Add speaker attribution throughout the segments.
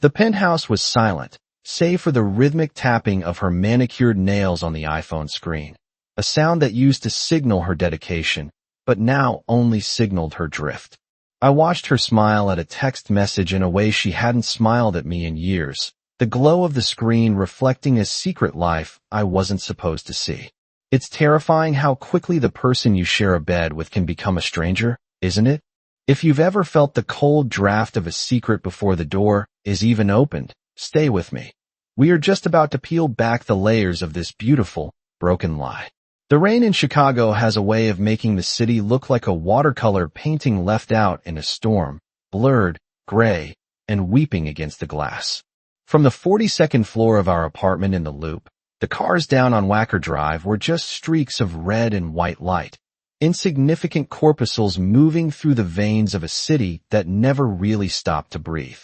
Speaker 1: The penthouse was silent, save for the rhythmic tapping of her manicured nails on the iPhone screen, a sound that used to signal her dedication, but now only signaled her drift. I watched her smile at a text message in a way she hadn't smiled at me in years, the glow of the screen reflecting a secret life I wasn't supposed to see. It's terrifying how quickly the person you share a bed with can become a stranger, isn't it? If you've ever felt the cold draft of a secret before the door is even opened, stay with me. We are just about to peel back the layers of this beautiful, broken lie. The rain in Chicago has a way of making the city look like a watercolor painting left out in a storm, blurred, gray, and weeping against the glass. From the 42nd floor of our apartment in the Loop, the cars down on Wacker Drive were just streaks of red and white light, insignificant corpuscles moving through the veins of a city that never really stopped to breathe.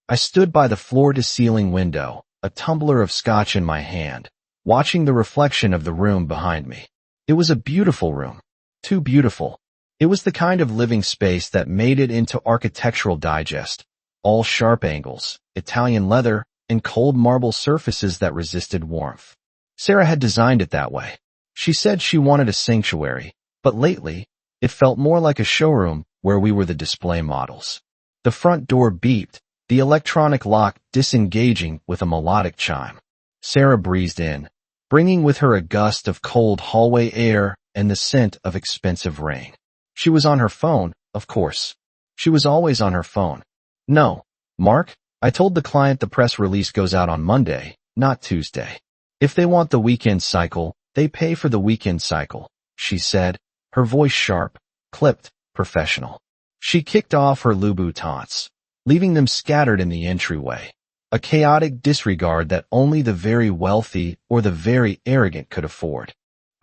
Speaker 1: I stood by the floor-to-ceiling window, a tumbler of scotch in my hand, watching the reflection of the room behind me. It was a beautiful room. Too beautiful. It was the kind of living space that made it into Architectural Digest. All sharp angles, Italian leather, and cold marble surfaces that resisted warmth. Sarah had designed it that way. She said she wanted a sanctuary, but lately, it felt more like a showroom where we were the display models. The front door beeped, the electronic lock disengaging with a melodic chime. Sarah breezed in, bringing with her a gust of cold hallway air and the scent of expensive rain. She was on her phone, of course. She was always on her phone. No, Mark, I told the client the press release goes out on Monday, not Tuesday. If they want the weekend cycle, they pay for the weekend cycle, she said, her voice sharp, clipped, professional. She kicked off her Louboutins, leaving them scattered in the entryway, a chaotic disregard that only the very wealthy or the very arrogant could afford.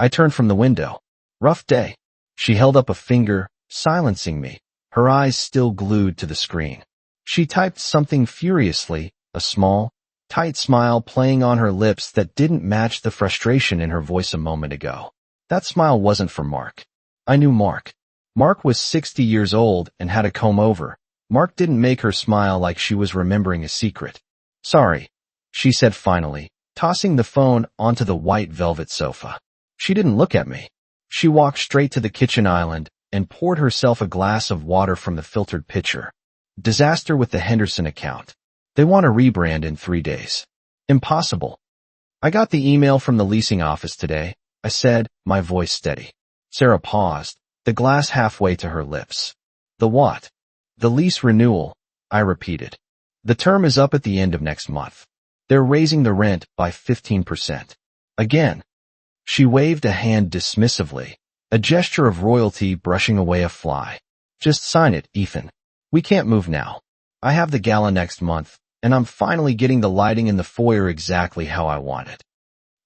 Speaker 1: I turned from the window. Rough day. She held up a finger, silencing me, her eyes still glued to the screen. She typed something furiously, a small, tight smile playing on her lips that didn't match the frustration in her voice a moment ago. That smile wasn't for Mark. I knew Mark. Mark was 60 years old and had a comb-over. Mark didn't make her smile like she was remembering a secret. Sorry, she said finally, tossing the phone onto the white velvet sofa. She didn't look at me. She walked straight to the kitchen island and poured herself a glass of water from the filtered pitcher. Disaster with the Henderson account. They want a rebrand in 3 days. Impossible. I got the email from the leasing office today, I said, my voice steady. Sarah paused, the glass halfway to her lips. The what? The lease renewal, I repeated. The term is up at the end of next month. They're raising the rent by 15%. Again. She waved a hand dismissively, a gesture of royalty brushing away a fly. Just sign it, Ethan. We can't move now. I have the gala next month, and I'm finally getting the lighting in the foyer exactly how I want it.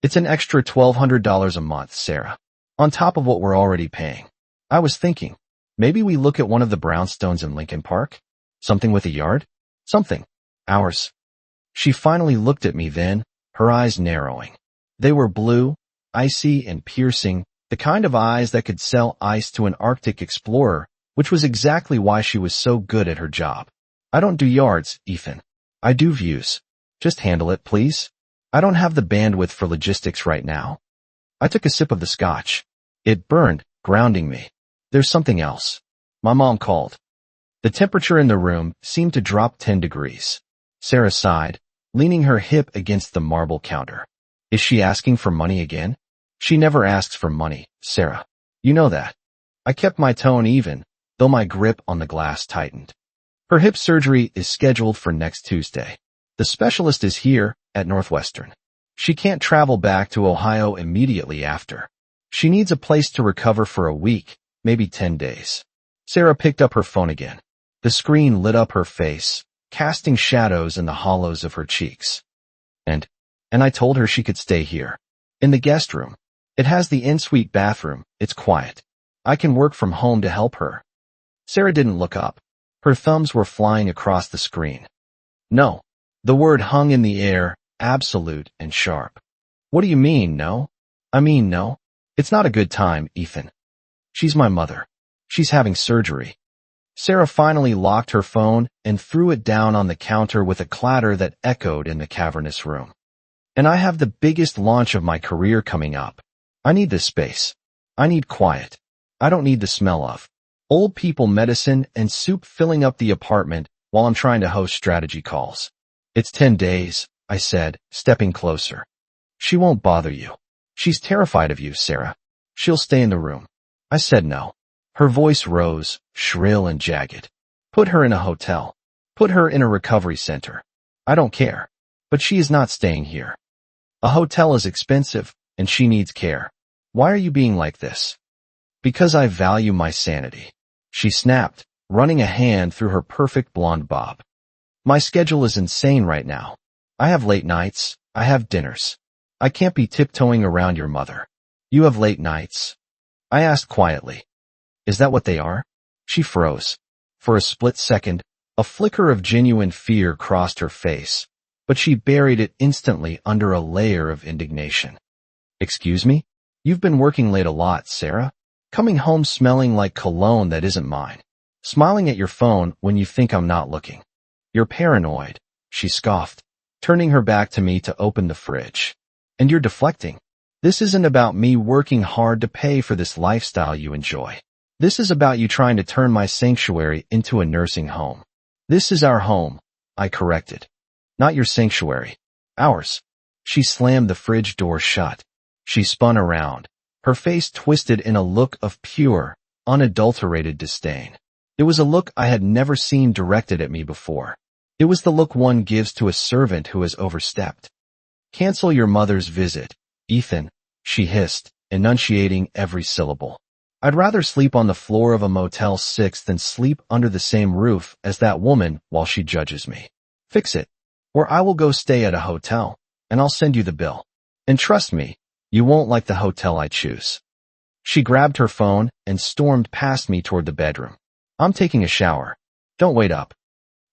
Speaker 1: It's an extra $1,200 a month, Sarah, on top of what we're already paying. I was thinking, maybe we look at one of the brownstones in Lincoln Park? Something with a yard? Something. Ours. She finally looked at me then, her eyes narrowing. They were blue, icy and piercing, the kind of eyes that could sell ice to an Arctic explorer, which was exactly why she was so good at her job. I don't do yards, Ethan. I do views. Just handle it, please. I don't have the bandwidth for logistics right now. I took a sip of the scotch. It burned, grounding me. There's something else. My mom called. The temperature in the room seemed to drop 10 degrees. Sarah sighed, leaning her hip against the marble counter. Is she asking for money again? She never asks for money, Sarah. You know that. I kept my tone even, though my grip on the glass tightened. Her hip surgery is scheduled for next Tuesday. The specialist is here, at Northwestern. She can't travel back to Ohio immediately after. She needs a place to recover for a week, maybe 10 days. Sarah picked up her phone again. The screen lit up her face, casting shadows in the hollows of her cheeks. And I told her she could stay here. In the guest room. It has the en-suite bathroom, it's quiet. I can work from home to help her. Sarah didn't look up. Her thumbs were flying across the screen. No. The word hung in the air, absolute and sharp. What do you mean, no? I mean, no. It's not a good time, Ethan. She's my mother. She's having surgery. Sarah finally locked her phone and threw it down on the counter with a clatter that echoed in the cavernous room. And I have the biggest launch of my career coming up. I need this space. I need quiet. I don't need the smell of old people medicine and soup filling up the apartment while I'm trying to host strategy calls. It's 10 days, I said, stepping closer. She won't bother you. She's terrified of you, Sarah. She'll stay in the room. I said no. Her voice rose, shrill and jagged. Put her in a hotel. Put her in a recovery center. I don't care. But she is not staying here. A hotel is expensive, and she needs care. Why are you being like this? Because I value my sanity. She snapped, running a hand through her perfect blonde bob. My schedule is insane right now. I have late nights. I have dinners. I can't be tiptoeing around your mother. You have late nights? I asked quietly. Is that what they are? She froze. For a split second, a flicker of genuine fear crossed her face, but she buried it instantly under a layer of indignation. Excuse me? You've been working late a lot, Sarah. Coming home smelling like cologne that isn't mine. Smiling at your phone when you think I'm not looking. You're paranoid, she scoffed, turning her back to me to open the fridge. And you're deflecting. This isn't about me working hard to pay for this lifestyle you enjoy. This is about you trying to turn my sanctuary into a nursing home. This is our home, I corrected. Not your sanctuary. Ours. She slammed the fridge door shut. She spun around, her face twisted in a look of pure, unadulterated disdain. It was a look I had never seen directed at me before. It was the look one gives to a servant who has overstepped. Cancel your mother's visit, Ethan, she hissed, enunciating every syllable. I'd rather sleep on the floor of a Motel 6 than sleep under the same roof as that woman while she judges me. Fix it, or I will go stay at a hotel, and I'll send you the bill. And trust me, you won't like the hotel I choose. She grabbed her phone and stormed past me toward the bedroom. I'm taking a shower. Don't wait up.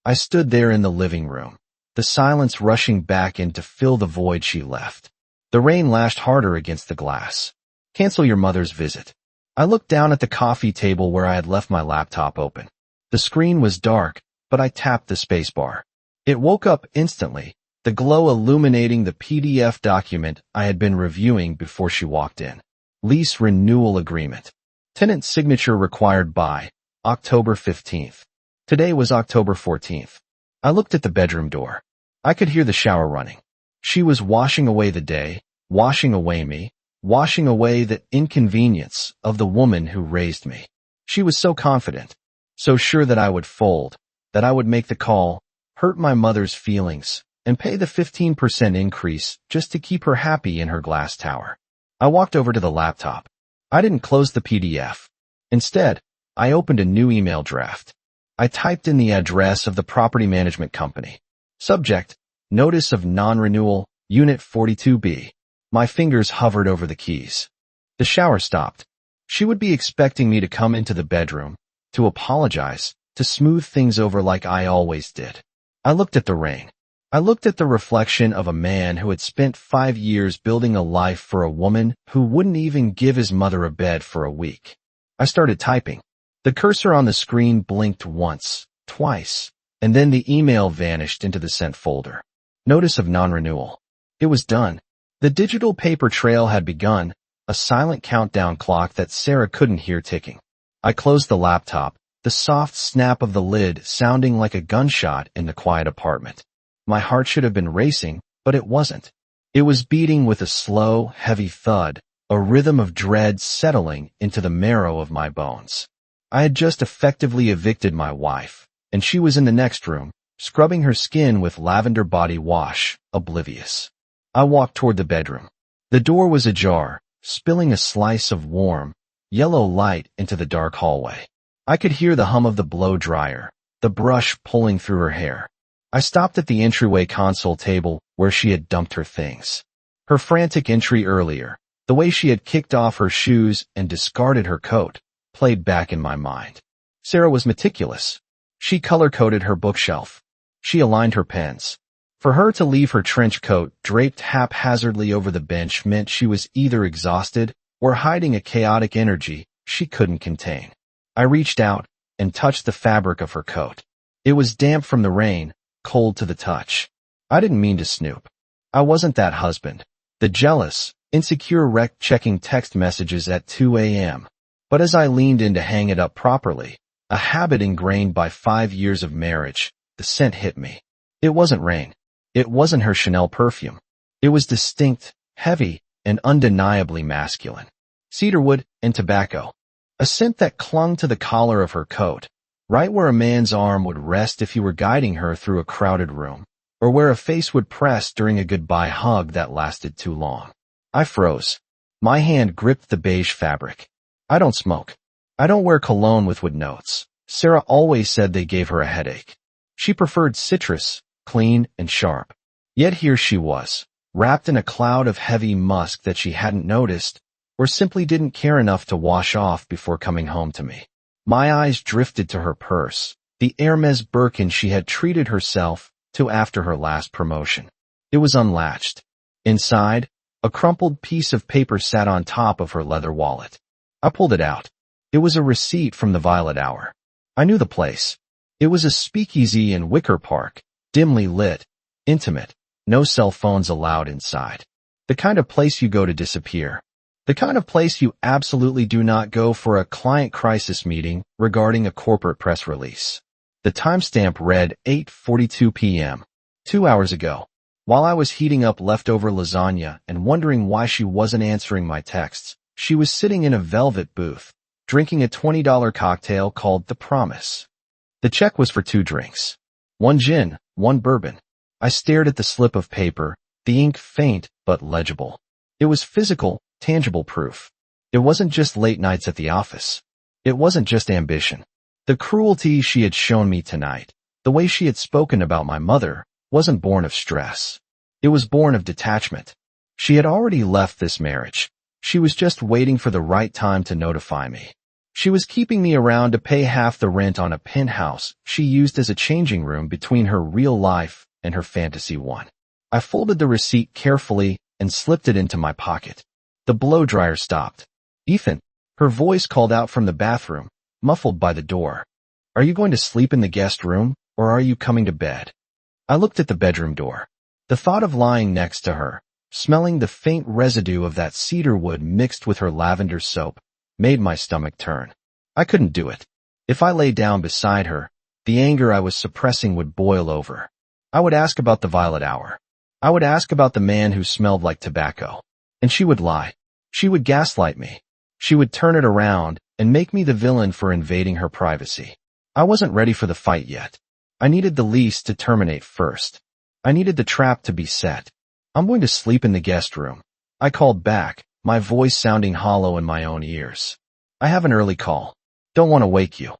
Speaker 1: I stood there in the living room, the silence rushing back in to fill the void she left. The rain lashed harder against the glass. Cancel your mother's visit. I looked down at the coffee table where I had left my laptop open. The screen was dark, but I tapped the spacebar. It woke up instantly, the glow illuminating the PDF document I had been reviewing before she walked in. Lease renewal agreement. Tenant signature required by October 15th. Today was October 14th. I looked at the bedroom door. I could hear the shower running. She was washing away the day, washing away me, washing away the inconvenience of the woman who raised me. She was so confident, so sure that I would fold, that I would make the call, hurt my mother's feelings, and pay the 15% increase just to keep her happy in her glass tower. I walked over to the laptop. I didn't close the PDF. Instead, I opened a new email draft. I typed in the address of the property management company. Subject, Notice of Non-Renewal, Unit 42B. My fingers hovered over the keys. The shower stopped. She would be expecting me to come into the bedroom, to apologize, to smooth things over like I always did. I looked at the rain. I looked at the reflection of a man who had spent 5 years building a life for a woman who wouldn't even give his mother a bed for a week. I started typing. The cursor on the screen blinked once, twice, and then the email vanished into the sent folder. Notice of non-renewal. It was done. The digital paper trail had begun, a silent countdown clock that Sarah couldn't hear ticking. I closed the laptop, the soft snap of the lid sounding like a gunshot in the quiet apartment. My heart should have been racing, but it wasn't. It was beating with a slow, heavy thud, a rhythm of dread settling into the marrow of my bones. I had just effectively evicted my wife, and she was in the next room, scrubbing her skin with lavender body wash, oblivious. I walked toward the bedroom. The door was ajar, spilling a slice of warm, yellow light into the dark hallway. I could hear the hum of the blow dryer, the brush pulling through her hair. I stopped at the entryway console table where she had dumped her things. Her frantic entry earlier, the way she had kicked off her shoes and discarded her coat, played back in my mind. Sarah was meticulous. She color-coded her bookshelf. She aligned her pens. For her to leave her trench coat draped haphazardly over the bench meant she was either exhausted or hiding a chaotic energy she couldn't contain. I reached out, and touched the fabric of her coat. It was damp from the rain, cold to the touch. I didn't mean to snoop. I wasn't that husband. The jealous, insecure wreck checking text messages at 2 a.m. But as I leaned in to hang it up properly, a habit ingrained by 5 years of marriage, the scent hit me. It wasn't rain. It wasn't her Chanel perfume. It was distinct, heavy, and undeniably masculine. Cedarwood and tobacco. A scent that clung to the collar of her coat, right where a man's arm would rest if he were guiding her through a crowded room, or where a face would press during a goodbye hug that lasted too long. I froze. My hand gripped the beige fabric. I don't smoke. I don't wear cologne with wood notes. Sarah always said they gave her a headache. She preferred citrus, clean and sharp. Yet here she was, wrapped in a cloud of heavy musk that she hadn't noticed, or simply didn't care enough to wash off before coming home to me. My eyes drifted to her purse, the Hermes Birkin she had treated herself to after her last promotion. It was unlatched. Inside, a crumpled piece of paper sat on top of her leather wallet. I pulled it out. It was a receipt from the Violet Hour. I knew the place. It was a speakeasy in Wicker Park, dimly lit, intimate, no cell phones allowed inside. The kind of place you go to disappear. The kind of place you absolutely do not go for a client crisis meeting regarding a corporate press release. The timestamp read 8:42 p.m., 2 hours ago. While I was heating up leftover lasagna and wondering why she wasn't answering my texts, she was sitting in a velvet booth, drinking a $20 cocktail called The Promise. The check was for 2 drinks. 1 gin, 1 bourbon. I stared at the slip of paper, the ink faint but legible. It was physical, tangible proof. It wasn't just late nights at the office. It wasn't just ambition. The cruelty she had shown me tonight, the way she had spoken about my mother, wasn't born of stress. It was born of detachment. She had already left this marriage. She was just waiting for the right time to notify me. She was keeping me around to pay half the rent on a penthouse she used as a changing room between her real life and her fantasy one. I folded the receipt carefully and slipped it into my pocket. The blow-dryer stopped. Ethan, her voice called out from the bathroom, muffled by the door. Are you going to sleep in the guest room, or are you coming to bed? I looked at the bedroom door. The thought of lying next to her, smelling the faint residue of that cedar wood mixed with her lavender soap, made my stomach turn. I couldn't do it. If I lay down beside her, the anger I was suppressing would boil over. I would ask about the Violet Hour. I would ask about the man who smelled like tobacco. And she would lie. She would gaslight me. She would turn it around and make me the villain for invading her privacy. I wasn't ready for the fight yet. I needed the lease to terminate first. I needed the trap to be set. I'm going to sleep in the guest room. I called back, my voice sounding hollow in my own ears. I have an early call. Don't want to wake you.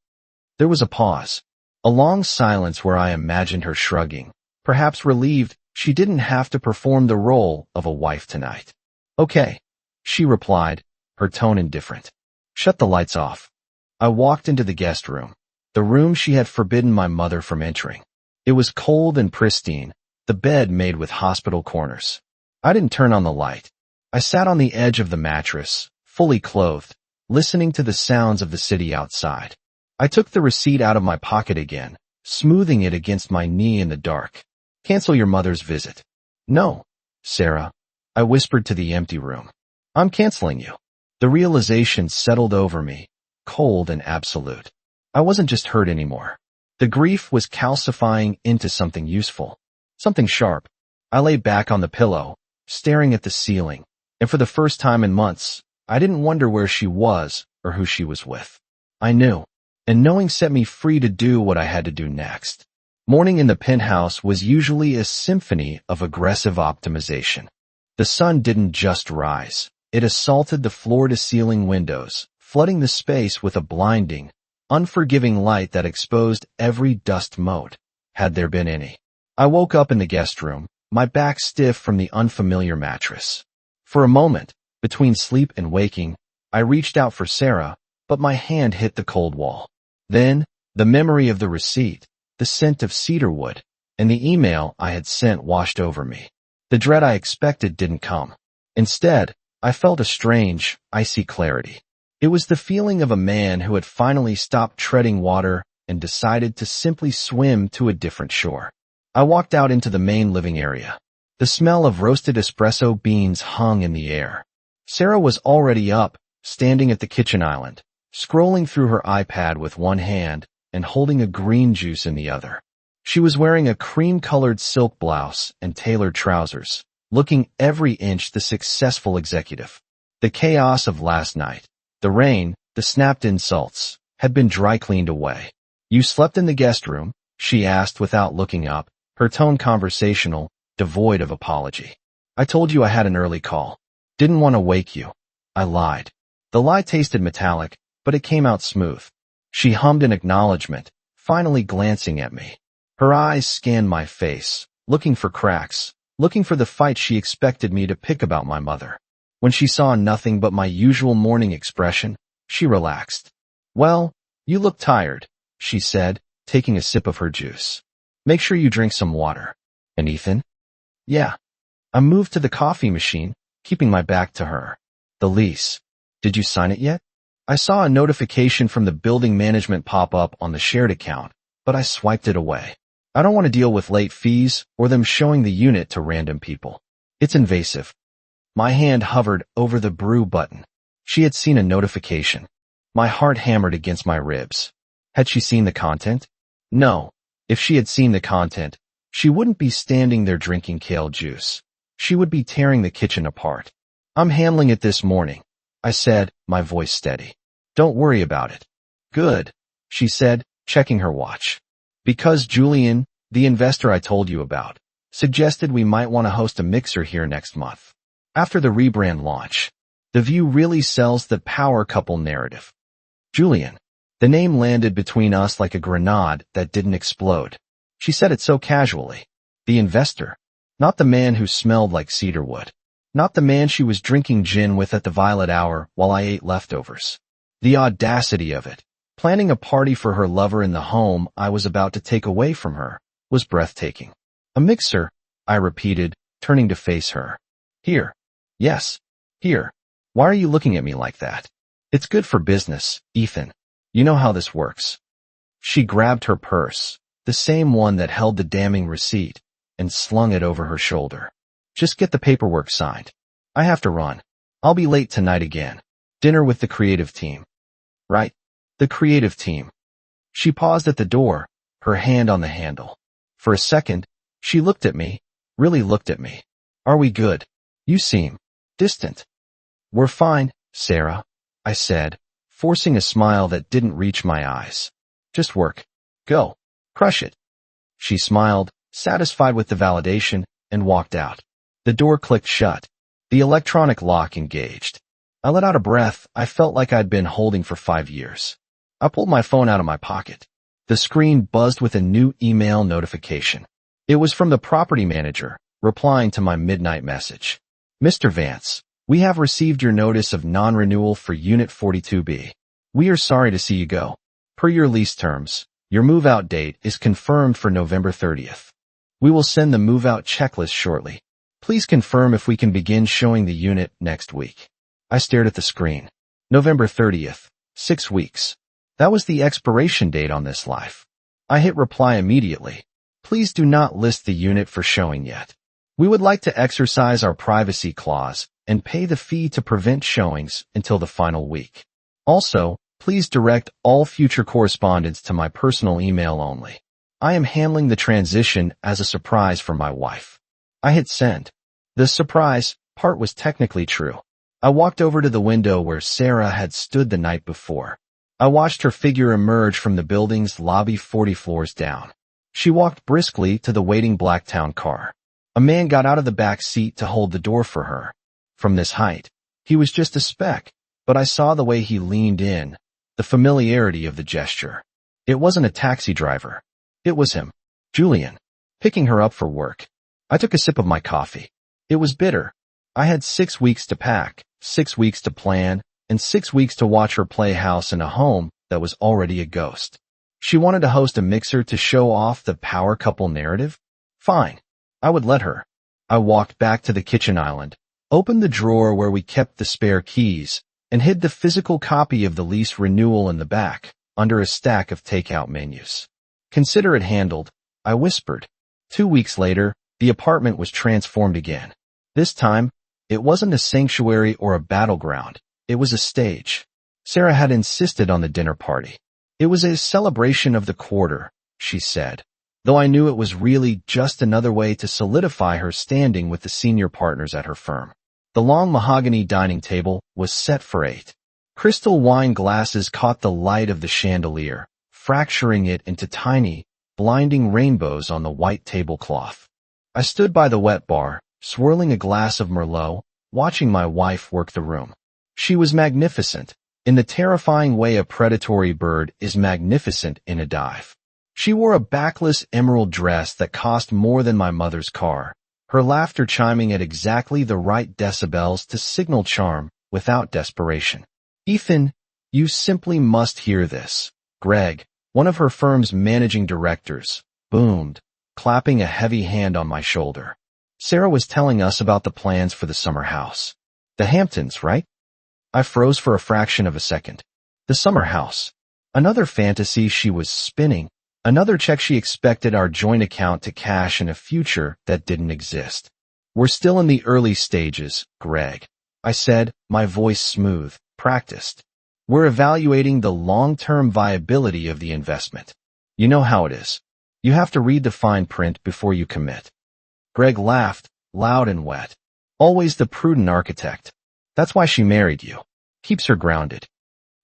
Speaker 1: There was a pause. A long silence where I imagined her shrugging, perhaps relieved she didn't have to perform the role of a wife tonight. Okay, she replied, her tone indifferent. Shut the lights off. I walked into the guest room, the room she had forbidden my mother from entering. It was cold and pristine, the bed made with hospital corners. I didn't turn on the light. I sat on the edge of the mattress, fully clothed, listening to the sounds of the city outside. I took the receipt out of my pocket again, smoothing it against my knee in the dark. Cancel your mother's visit. No, Sarah, I whispered to the empty room. I'm canceling you. The realization settled over me, cold and absolute. I wasn't just hurt anymore. The grief was calcifying into something useful, something sharp. I lay back on the pillow, staring at the ceiling, and for the first time in months, I didn't wonder where she was or who she was with. I knew, and knowing set me free to do what I had to do next. Morning in the penthouse was usually a symphony of aggressive optimization. The sun didn't just rise. It assaulted the floor-to-ceiling windows, flooding the space with a blinding, unforgiving light that exposed every dust mote, had there been any. I woke up in the guest room, my back stiff from the unfamiliar mattress. For a moment, between sleep and waking, I reached out for Sarah, but my hand hit the cold wall. Then, the memory of the receipt, the scent of cedarwood, and the email I had sent washed over me. The dread I expected didn't come. Instead, I felt a strange, icy clarity. It was the feeling of a man who had finally stopped treading water and decided to simply swim to a different shore. I walked out into the main living area. The smell of roasted espresso beans hung in the air. Sarah was already up, standing at the kitchen island, scrolling through her iPad with one hand and holding a green juice in the other. She was wearing a cream-colored silk blouse and tailored trousers, looking every inch the successful executive. The chaos of last night, the rain, the snapped insults, had been dry-cleaned away. "You slept in the guest room?" she asked without looking up, her tone conversational, devoid of apology. "I told you I had an early call. Didn't want to wake you." I lied. The lie tasted metallic, but it came out smooth. She hummed an acknowledgement, finally glancing at me. Her eyes scanned my face, looking for cracks, looking for the fight she expected me to pick about my mother. When she saw nothing but my usual morning expression, she relaxed. "Well, you look tired," she said, taking a sip of her juice. "Make sure you drink some water." "And Ethan?" "Yeah." I moved to the coffee machine, keeping my back to her. "The lease. Did you sign it yet?" I saw a notification from the building management pop up on the shared account, but I swiped it away. I don't want to deal with late fees or them showing the unit to random people. It's invasive. My hand hovered over the brew button. She had seen a notification. My heart hammered against my ribs. Had she seen the content? No. If she had seen the content, she wouldn't be standing there drinking kale juice. She would be tearing the kitchen apart. "I'm handling it this morning," I said, my voice steady. "Don't worry about it." "Good," she said, checking her watch. "Because Julian, the investor I told you about, suggested we might want to host a mixer here next month. After the rebrand launch, the View really sells the power couple narrative." Julian. The name landed between us like a grenade that didn't explode. She said it so casually. The investor. Not the man who smelled like cedarwood. Not the man she was drinking gin with at the violet hour while I ate leftovers. The audacity of it. Planning a party for her lover in the home I was about to take away from her was breathtaking. "A mixer," I repeated, turning to face her. "Here." "Yes. Here. Why are you looking at me like that?" "It's good for business, Ethan. You know how this works." She grabbed her purse, the same one that held the damning receipt, and slung it over her shoulder. "Just get the paperwork signed. I have to run. I'll be late tonight again. Dinner with the creative team." "Right. The creative team." She paused at the door, her hand on the handle. For a second, she looked at me, really looked at me. "Are we good? You seem distant." "We're fine, Sarah," I said, forcing a smile that didn't reach my eyes. "Just work. Go. Crush it." She smiled, satisfied with the validation, and walked out. The door clicked shut. The electronic lock engaged. I let out a breath I felt like I'd been holding for 5 years. I pulled my phone out of my pocket. The screen buzzed with a new email notification. It was from the property manager, replying to my midnight message. "Mr. Vance, we have received your notice of non-renewal for Unit 42B. We are sorry to see you go. Per your lease terms, your move-out date is confirmed for November 30th. We will send the move-out checklist shortly. Please confirm if we can begin showing the unit next week." I stared at the screen. November 30th, 6 weeks. That was the expiration date on this life. I hit reply immediately. "Please do not list the unit for showing yet. We would like to exercise our privacy clause and pay the fee to prevent showings until the final week. Also, please direct all future correspondence to my personal email only. I am handling the transition as a surprise for my wife." I hit send. The surprise part was technically true. I walked over to the window where Sarah had stood the night before. I watched her figure emerge from the building's lobby 40 floors down. She walked briskly to the waiting Blacktown car. A man got out of the back seat to hold the door for her. From this height, he was just a speck, but I saw the way he leaned in, the familiarity of the gesture. It wasn't a taxi driver. It was him, Julian, picking her up for work. I took a sip of my coffee. It was bitter. I had 6 weeks to pack, 6 weeks to plan, and 6 weeks to watch her play house in a home that was already a ghost. She wanted to host a mixer to show off the power couple narrative? Fine. I would let her. I walked back to the kitchen island, opened the drawer where we kept the spare keys, and hid the physical copy of the lease renewal in the back, under a stack of takeout menus. "Consider it handled," I whispered. 2 weeks later, the apartment was transformed again. This time, it wasn't a sanctuary or a battleground. It was a stage. Sarah had insisted on the dinner party. "It was a celebration of the quarter," she said, though I knew it was really just another way to solidify her standing with the senior partners at her firm. The long mahogany dining table was set for 8. Crystal wine glasses caught the light of the chandelier, fracturing it into tiny, blinding rainbows on the white tablecloth. I stood by the wet bar, swirling a glass of Merlot, watching my wife work the room. She was magnificent, in the terrifying way a predatory bird is magnificent in a dive. She wore a backless emerald dress that cost more than my mother's car, her laughter chiming at exactly the right decibels to signal charm without desperation. "Ethan, you simply must hear this," Greg, one of her firm's managing directors, boomed, clapping a heavy hand on my shoulder. "Sarah was telling us about the plans for the summer house. The Hamptons, right?" I froze for a fraction of a second. The summer house. Another fantasy she was spinning, another check she expected our joint account to cash in a future that didn't exist. "We're still in the early stages, Greg," I said, my voice smooth, practiced. "We're evaluating the long-term viability of the investment. You know how it is. You have to read the fine print before you commit." Greg laughed, loud and wet. "Always the prudent architect. That's why she married you. Keeps her grounded."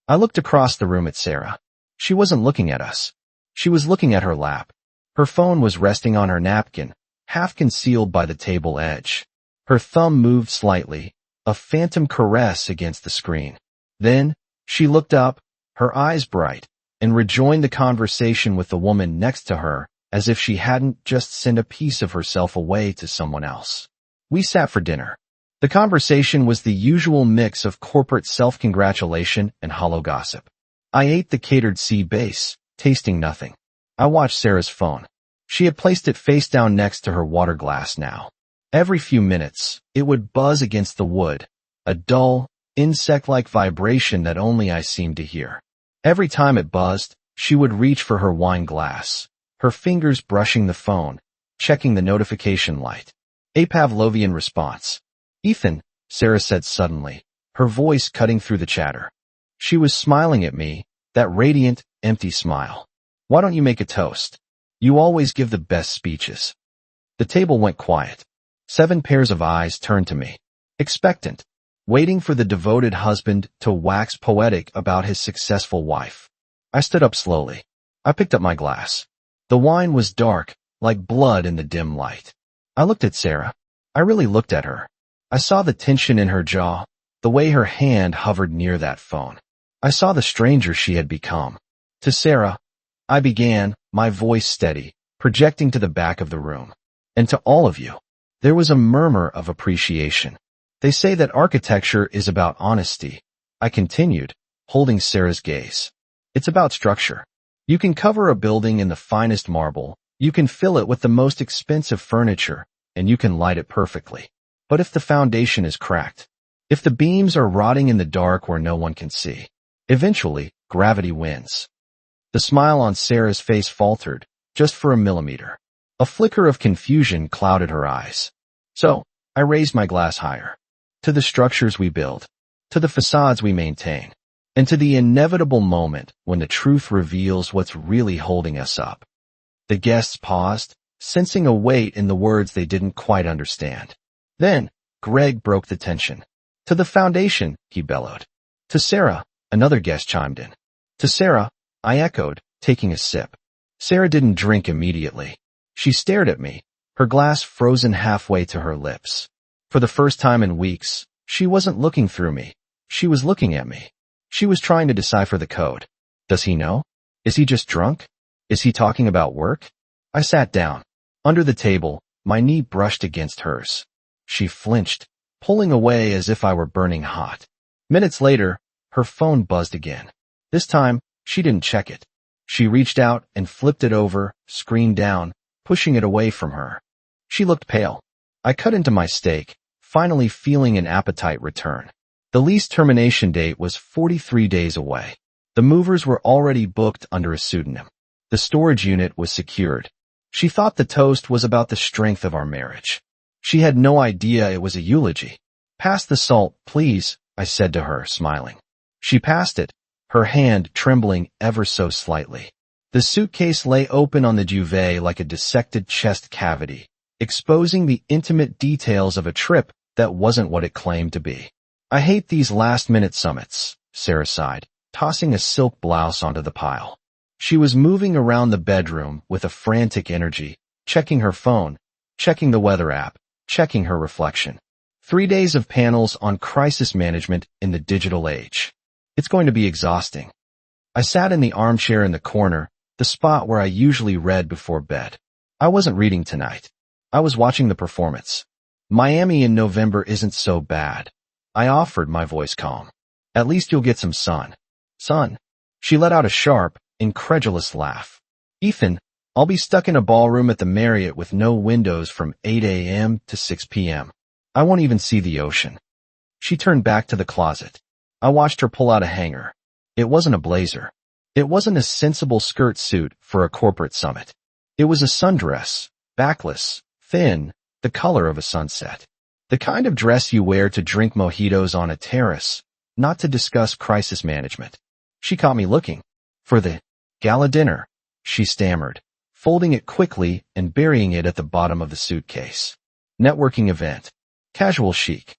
Speaker 1: I looked across the room at Sarah. She wasn't looking at us. She was looking at her lap. Her phone was resting on her napkin, half concealed by the table edge. Her thumb moved slightly, a phantom caress against the screen. Then, she looked up, her eyes bright, and rejoined the conversation with the woman next to her, as if she hadn't just sent a piece of herself away to someone else. We sat for dinner. The conversation was the usual mix of corporate self-congratulation and hollow gossip. I ate the catered sea base, tasting nothing. I watched Sarah's phone. She had placed it face down next to her water glass now. Every few minutes, it would buzz against the wood, a dull, insect-like vibration that only I seemed to hear. Every time it buzzed, she would reach for her wine glass, her fingers brushing the phone, checking the notification light. A Pavlovian response. "Ethan," Sarah said suddenly, her voice cutting through the chatter. She was smiling at me, that radiant, empty smile. "Why don't you make a toast? You always give the best speeches." The table went quiet. 7 pairs of eyes turned to me, expectant, waiting for the devoted husband to wax poetic about his successful wife. I stood up slowly. I picked up my glass. The wine was dark, like blood in the dim light. I looked at Sarah. I really looked at her. I saw the tension in her jaw, the way her hand hovered near that phone. I saw the stranger she had become. "To Sarah," I began, my voice steady, projecting to the back of the room. "And to all of you." There was a murmur of appreciation. "They say that architecture is about honesty," I continued, holding Sarah's gaze. "It's about structure. You can cover a building in the finest marble, you can fill it with the most expensive furniture, and you can light it perfectly. But if the foundation is cracked, if the beams are rotting in the dark where no one can see, eventually, gravity wins." The smile on Sarah's face faltered, just for a millimeter. A flicker of confusion clouded her eyes. "So," I raised my glass higher. "To the structures we build, to the facades we maintain, and to the inevitable moment when the truth reveals what's really holding us up." The guests paused, sensing a weight in the words they didn't quite understand. Then, Greg broke the tension. "To the foundation," he bellowed. "To Sarah," another guest chimed in. "To Sarah," I echoed, taking a sip. Sarah didn't drink immediately. She stared at me, her glass frozen halfway to her lips. For the first time in weeks, she wasn't looking through me. She was looking at me. She was trying to decipher the code. Does he know? Is he just drunk? Is he talking about work? I sat down. Under the table, my knee brushed against hers. She flinched, pulling away as if I were burning hot. Minutes later, her phone buzzed again. This time, she didn't check it. She reached out and flipped it over, screen down, pushing it away from her. She looked pale. I cut into my steak, finally feeling an appetite return. The lease termination date was 43 days away. The movers were already booked under a pseudonym. The storage unit was secured. She thought the toast was about the strength of our marriage. She had no idea it was a eulogy. "Pass the salt, please," I said to her, smiling. She passed it, her hand trembling ever so slightly. The suitcase lay open on the duvet like a dissected chest cavity, exposing the intimate details of a trip that wasn't what it claimed to be. "I hate these last-minute summits," Sarah sighed, tossing a silk blouse onto the pile. She was moving around the bedroom with a frantic energy, checking her phone, checking the weather app, checking her reflection. 3 days of panels on crisis management in the digital age. It's going to be exhausting. I sat in the armchair in the corner, the spot where I usually read before bed. I wasn't reading tonight. I was watching the performance. "Miami in November isn't so bad," I offered, my voice calm. "At least you'll get some sun." "Sun?" She let out a sharp, incredulous laugh. "Ethan, I'll be stuck in a ballroom at the Marriott with no windows from 8 a.m. to 6 p.m. I won't even see the ocean." She turned back to the closet. I watched her pull out a hanger. It wasn't a blazer. It wasn't a sensible skirt suit for a corporate summit. It was a sundress, backless, thin, the color of a sunset. The kind of dress you wear to drink mojitos on a terrace, not to discuss crisis management. She caught me looking. "For the gala dinner," she stammered, folding it quickly and burying it at the bottom of the suitcase. "Networking event. Casual chic."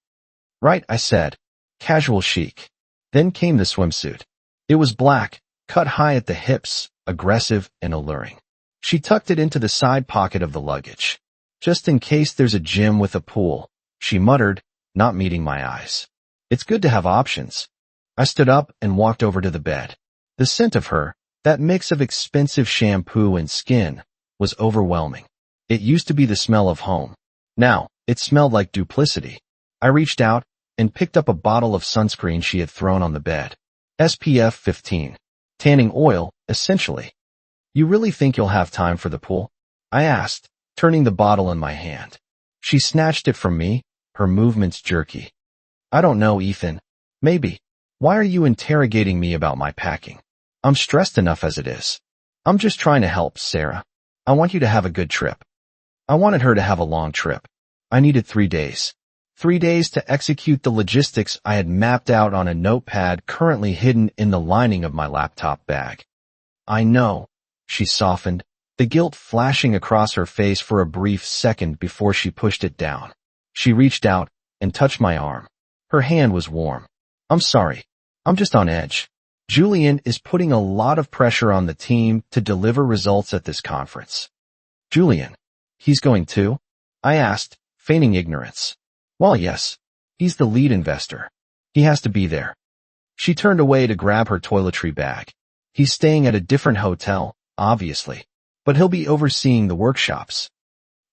Speaker 1: "Right," I said. "Casual chic." Then came the swimsuit. It was black, cut high at the hips, aggressive and alluring. She tucked it into the side pocket of the luggage. "Just in case there's a gym with a pool," she muttered, not meeting my eyes. "It's good to have options." I stood up and walked over to the bed. The scent of her, that mix of expensive shampoo and skin, was overwhelming. It used to be the smell of home. Now, it smelled like duplicity. I reached out and picked up a bottle of sunscreen she had thrown on the bed. SPF 15. Tanning oil, essentially. "You really think you'll have time for the pool?" I asked, turning the bottle in my hand. She snatched it from me, her movements jerky. "I don't know, Ethan. Maybe. Why are you interrogating me about my packing? I'm stressed enough as it is." "I'm just trying to help, Sarah. I want you to have a good trip." I wanted her to have a long trip. I needed 3 days. 3 days to execute the logistics I had mapped out on a notepad currently hidden in the lining of my laptop bag. "I know," she softened, the guilt flashing across her face for a brief second before she pushed it down. She reached out and touched my arm. Her hand was warm. "I'm sorry. I'm just on edge. Julian is putting a lot of pressure on the team to deliver results at this conference." "Julian? He's going too?" I asked, feigning ignorance. "Well, yes. He's the lead investor. He has to be there." She turned away to grab her toiletry bag. "He's staying at a different hotel, obviously, but he'll be overseeing the workshops."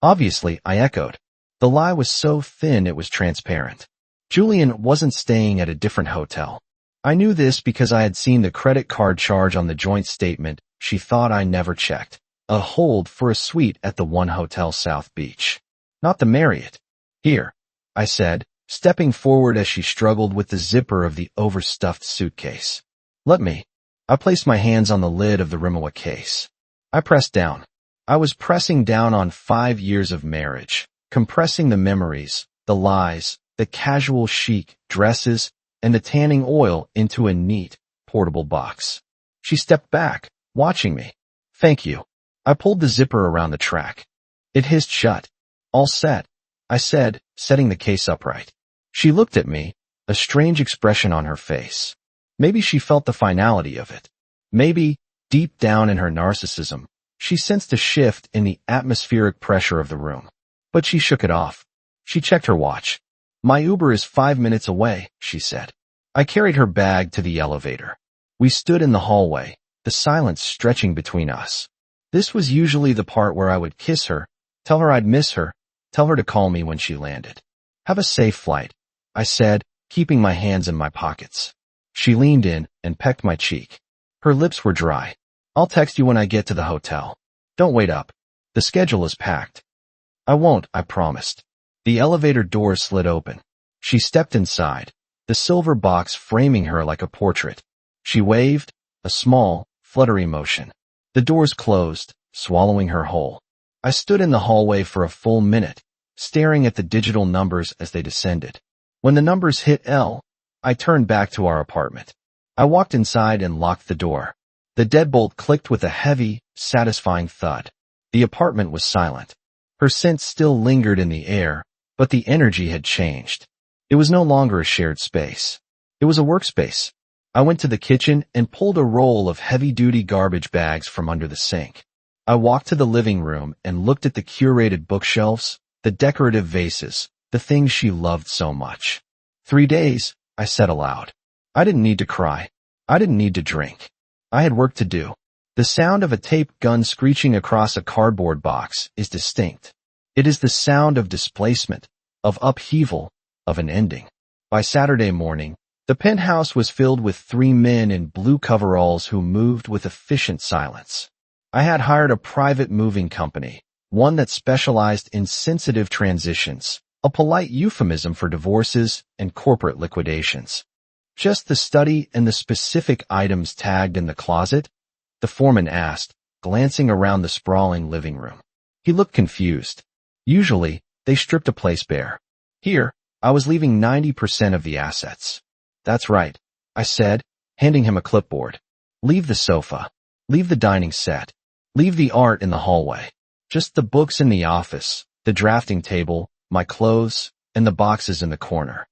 Speaker 1: "Obviously," I echoed. The lie was so thin it was transparent. Julian wasn't staying at a different hotel. I knew this because I had seen the credit card charge on the joint statement she thought I never checked. A hold for a suite at the 1 Hotel South Beach. Not the Marriott. "Here," I said, stepping forward as she struggled with the zipper of the overstuffed suitcase. "Let me." I placed my hands on the lid of the Rimawa case. I pressed down. I was pressing down on 5 years of marriage, compressing the memories, the lies, the casual chic dresses, and the tanning oil into a neat, portable box. She stepped back, watching me. "Thank you." I pulled the zipper around the track. It hissed shut. "All set," I said, setting the case upright. She looked at me, a strange expression on her face. Maybe she felt the finality of it. Maybe, deep down in her narcissism, she sensed a shift in the atmospheric pressure of the room. But she shook it off. She checked her watch. "My Uber is 5 minutes away," she said. I carried her bag to the elevator. We stood in the hallway, the silence stretching between us. This was usually the part where I would kiss her, tell her I'd miss her, tell her to call me when she landed. "Have a safe flight," I said, keeping my hands in my pockets. She leaned in and pecked my cheek. Her lips were dry. "I'll text you when I get to the hotel. Don't wait up. The schedule is packed." "I won't," I promised. The elevator door slid open. She stepped inside, the silver box framing her like a portrait. She waved, a small, fluttery motion. The doors closed, swallowing her whole. I stood in the hallway for a full minute, staring at the digital numbers as they descended. When the numbers hit L, I turned back to our apartment. I walked inside and locked the door. The deadbolt clicked with a heavy, satisfying thud. The apartment was silent. Her scent still lingered in the air, but the energy had changed. It was no longer a shared space. It was a workspace. I went to the kitchen and pulled a roll of heavy-duty garbage bags from under the sink. I walked to the living room and looked at the curated bookshelves, the decorative vases, the things she loved so much. 3 days, I said aloud. I didn't need to cry. I didn't need to drink. I had work to do. The sound of a tape gun screeching across a cardboard box is distinct. It is the sound of displacement, of upheaval, of an ending. By Saturday morning, the penthouse was filled with 3 men in blue coveralls who moved with efficient silence. I had hired a private moving company, one that specialized in sensitive transitions, a polite euphemism for divorces and corporate liquidations. Just the study and the specific items tagged in the closet? The foreman asked, glancing around the sprawling living room. He looked confused. Usually, they stripped a place bare. Here, I was leaving 90% of the assets. That's right, I said, handing him a clipboard. Leave the sofa. Leave the dining set. Leave the art in the hallway. Just the books in the office, the drafting table, my clothes, and the boxes in the corner.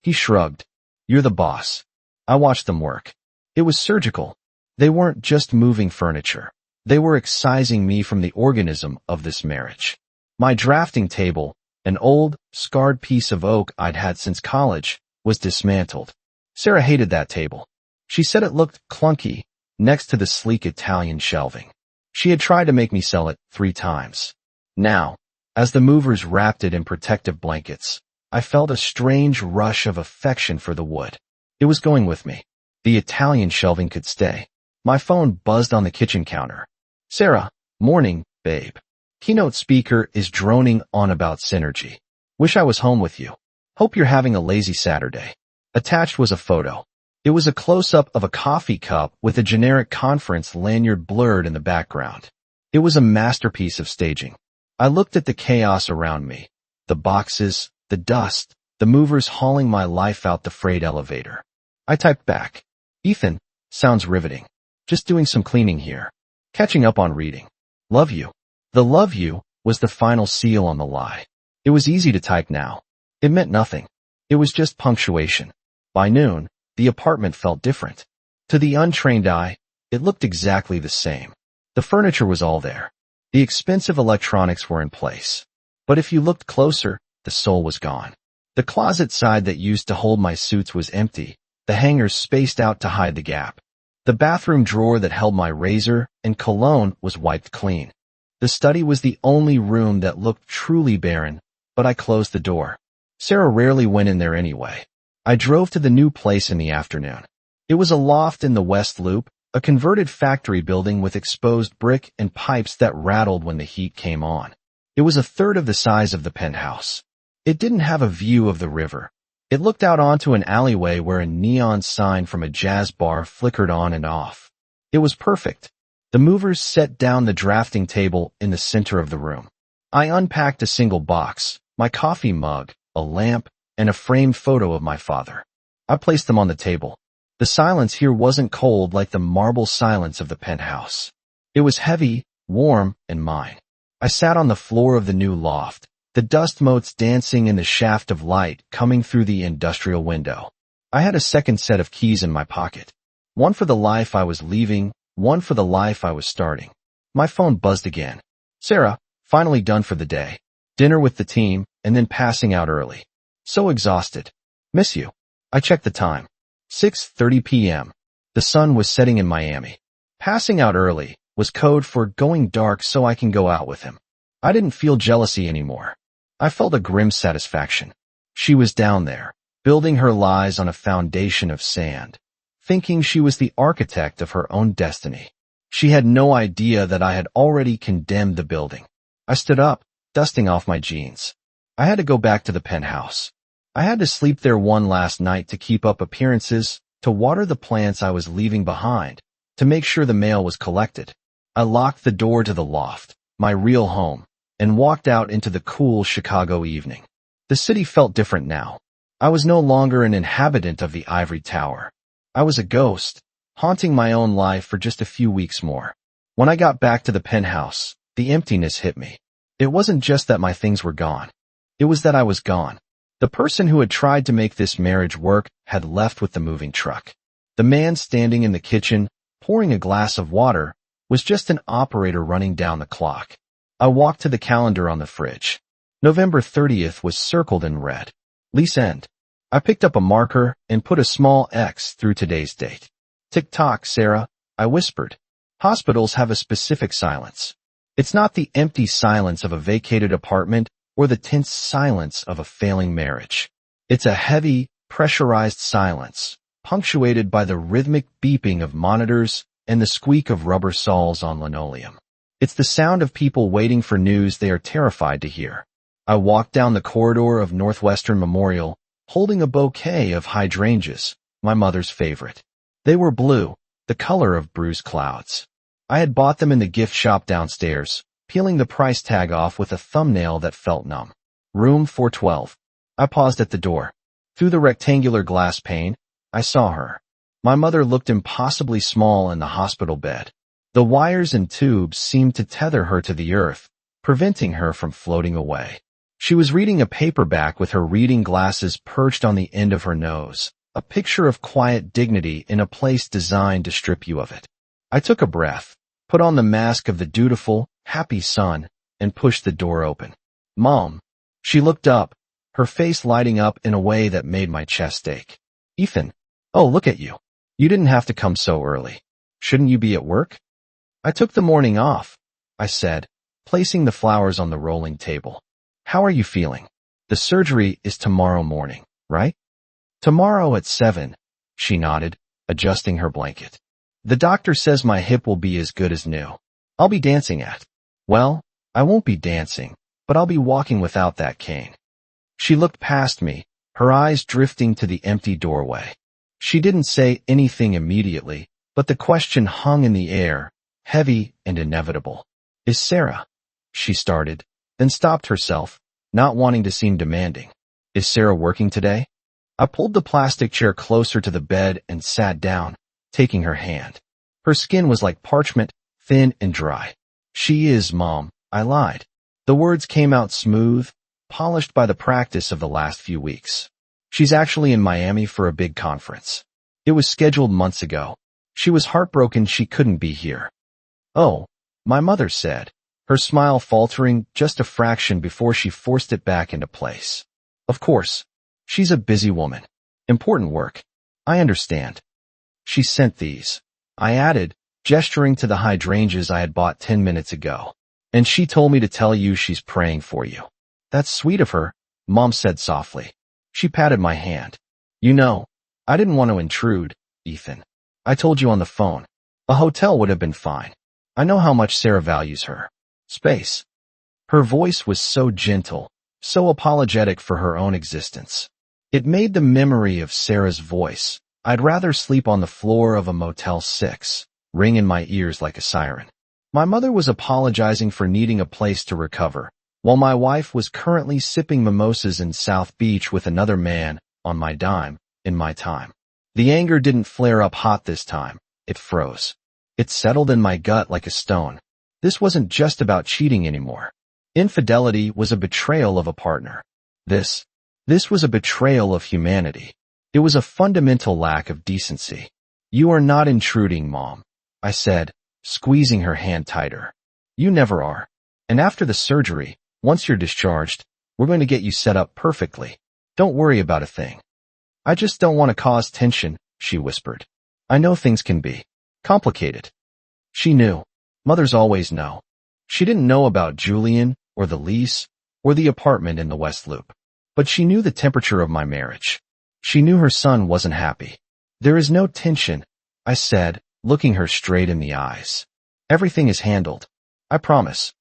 Speaker 1: He shrugged. You're the boss. I watched them work. It was surgical. They weren't just moving furniture. They were excising me from the organism of this marriage. My drafting table, an old, scarred piece of oak I'd had since college, was dismantled. Sarah hated that table. She said it looked clunky next to the sleek Italian shelving. She had tried to make me sell it 3 times. Now, as the movers wrapped it in protective blankets, I felt a strange rush of affection for the wood. It was going with me. The Italian shelving could stay. My phone buzzed on the kitchen counter. Sarah, morning, babe. Keynote speaker is droning on about synergy. Wish I was home with you. Hope you're having a lazy Saturday. Attached was a photo. It was a close-up of a coffee cup with a generic conference lanyard blurred in the background. It was a masterpiece of staging. I looked at the chaos around me. The boxes, the dust, the movers hauling my life out the freight elevator. I typed back. Ethan, sounds riveting. Just doing some cleaning here. Catching up on reading. Love you. The love you was the final seal on the lie. It was easy to type now. It meant nothing. It was just punctuation. By noon, the apartment felt different. To the untrained eye, it looked exactly the same. The furniture was all there. The expensive electronics were in place. But if you looked closer, the soul was gone. The closet side that used to hold my suits was empty, the hangers spaced out to hide the gap. The bathroom drawer that held my razor and cologne was wiped clean. The study was the only room that looked truly barren, but I closed the door. Sarah rarely went in there anyway. I drove to the new place in the afternoon. It was a loft in the West Loop, a converted factory building with exposed brick and pipes that rattled when the heat came on. It was a third of the size of the penthouse. It didn't have a view of the river. It looked out onto an alleyway where a neon sign from a jazz bar flickered on and off. It was perfect. The movers set down the drafting table in the center of the room. I unpacked a single box, my coffee mug, a lamp, and a framed photo of my father. I placed them on the table. The silence here wasn't cold like the marble silence of the penthouse. It was heavy, warm, and mine. I sat on the floor of the new loft, the dust motes dancing in the shaft of light coming through the industrial window. I had a second set of keys in my pocket. One for the life I was leaving, one for the life I was starting. My phone buzzed again. Sarah, finally done for the day. Dinner with the team, and then passing out early. So exhausted. Miss you. I checked the time. 6:30 p.m. The sun was setting in Miami. Passing out early was code for going dark so I can go out with him. I didn't feel jealousy anymore. I felt a grim satisfaction. She was down there, building her lies on a foundation of sand, thinking she was the architect of her own destiny. She had no idea that I had already condemned the building. I stood up, dusting off my jeans. I had to go back to the penthouse. I had to sleep there one last night to keep up appearances, to water the plants I was leaving behind, to make sure the mail was collected. I locked the door to the loft, my real home, and walked out into the cool Chicago evening. The city felt different now. I was no longer an inhabitant of the ivory tower. I was a ghost, haunting my own life for just a few weeks more. When I got back to the penthouse, the emptiness hit me. It wasn't just that my things were gone. It was that I was gone. The person who had tried to make this marriage work had left with the moving truck. The man standing in the kitchen, pouring a glass of water, was just an operator running down the clock. I walked to the calendar on the fridge. November 30th was circled in red. Lease end. I picked up a marker and put a small X through today's date. Tick-tock, Sarah, I whispered. Hospitals have a specific silence. It's not the empty silence of a vacated apartment or the tense silence of a failing marriage. It's a heavy, pressurized silence, punctuated by the rhythmic beeping of monitors and the squeak of rubber soles on linoleum. It's the sound of people waiting for news they are terrified to hear. I walked down the corridor of Northwestern Memorial, holding a bouquet of hydrangeas, my mother's favorite. They were blue, the color of bruised clouds. I had bought them in the gift shop downstairs, peeling the price tag off with a thumbnail that felt numb. Room 412. I paused at the door. Through the rectangular glass pane, I saw her. My mother looked impossibly small in the hospital bed. The wires and tubes seemed to tether her to the earth, preventing her from floating away. She was reading a paperback with her reading glasses perched on the end of her nose, a picture of quiet dignity in a place designed to strip you of it. I took a breath, put on the mask of the dutiful, happy son, and pushed the door open. Mom. She looked up, her face lighting up in a way that made my chest ache. Ethan. Oh, look at you. You didn't have to come so early. Shouldn't you be at work? I took the morning off, I said, placing the flowers on the rolling table. How are you feeling? The surgery is tomorrow morning, right? Tomorrow at 7, she nodded, adjusting her blanket. The doctor says my hip will be as good as new. I'll be dancing at. Well, I won't be dancing, but I'll be walking without that cane. She looked past me, her eyes drifting to the empty doorway. She didn't say anything immediately, but the question hung in the air, heavy and inevitable. Is Sarah? She started, then stopped herself, not wanting to seem demanding. Is Sarah working today? I pulled the plastic chair closer to the bed and sat down, taking her hand. Her skin was like parchment, thin and dry. She is, Mom, I lied. The words came out smooth, polished by the practice of the last few weeks. She's actually in Miami for a big conference. It was scheduled months ago. She was heartbroken she couldn't be here. Oh, my mother said, her smile faltering just a fraction before she forced it back into place. Of course. She's a busy woman. Important work. I understand. She sent these. I added, gesturing to the hydrangeas I had bought 10 minutes ago. And she told me to tell you she's praying for you. That's sweet of her, Mom said softly. She patted my hand. You know, I didn't want to intrude, Ethan. I told you on the phone. A hotel would have been fine. I know how much Sarah values her space. Her voice was so gentle, so apologetic for her own existence. It made the memory of Sarah's voice, I'd rather sleep on the floor of a Motel 6, ring in my ears like a siren. My mother was apologizing for needing a place to recover, while my wife was currently sipping mimosas in South Beach with another man, on my dime, in my time. The anger didn't flare up hot this time, it froze. It settled in my gut like a stone. This wasn't just about cheating anymore. Infidelity was a betrayal of a partner. This was a betrayal of humanity. It was a fundamental lack of decency. You are not intruding, Mom, I said, squeezing her hand tighter. You never are. And after the surgery, once you're discharged, we're going to get you set up perfectly. Don't worry about a thing. I just don't want to cause tension, she whispered. I know things can be complicated. She knew. Mothers always know. She didn't know about Julian, or the lease, or the apartment in the West Loop. But she knew the temperature of my marriage. She knew her son wasn't happy. There is no tension, I said, looking her straight in the eyes. Everything is handled. I promise.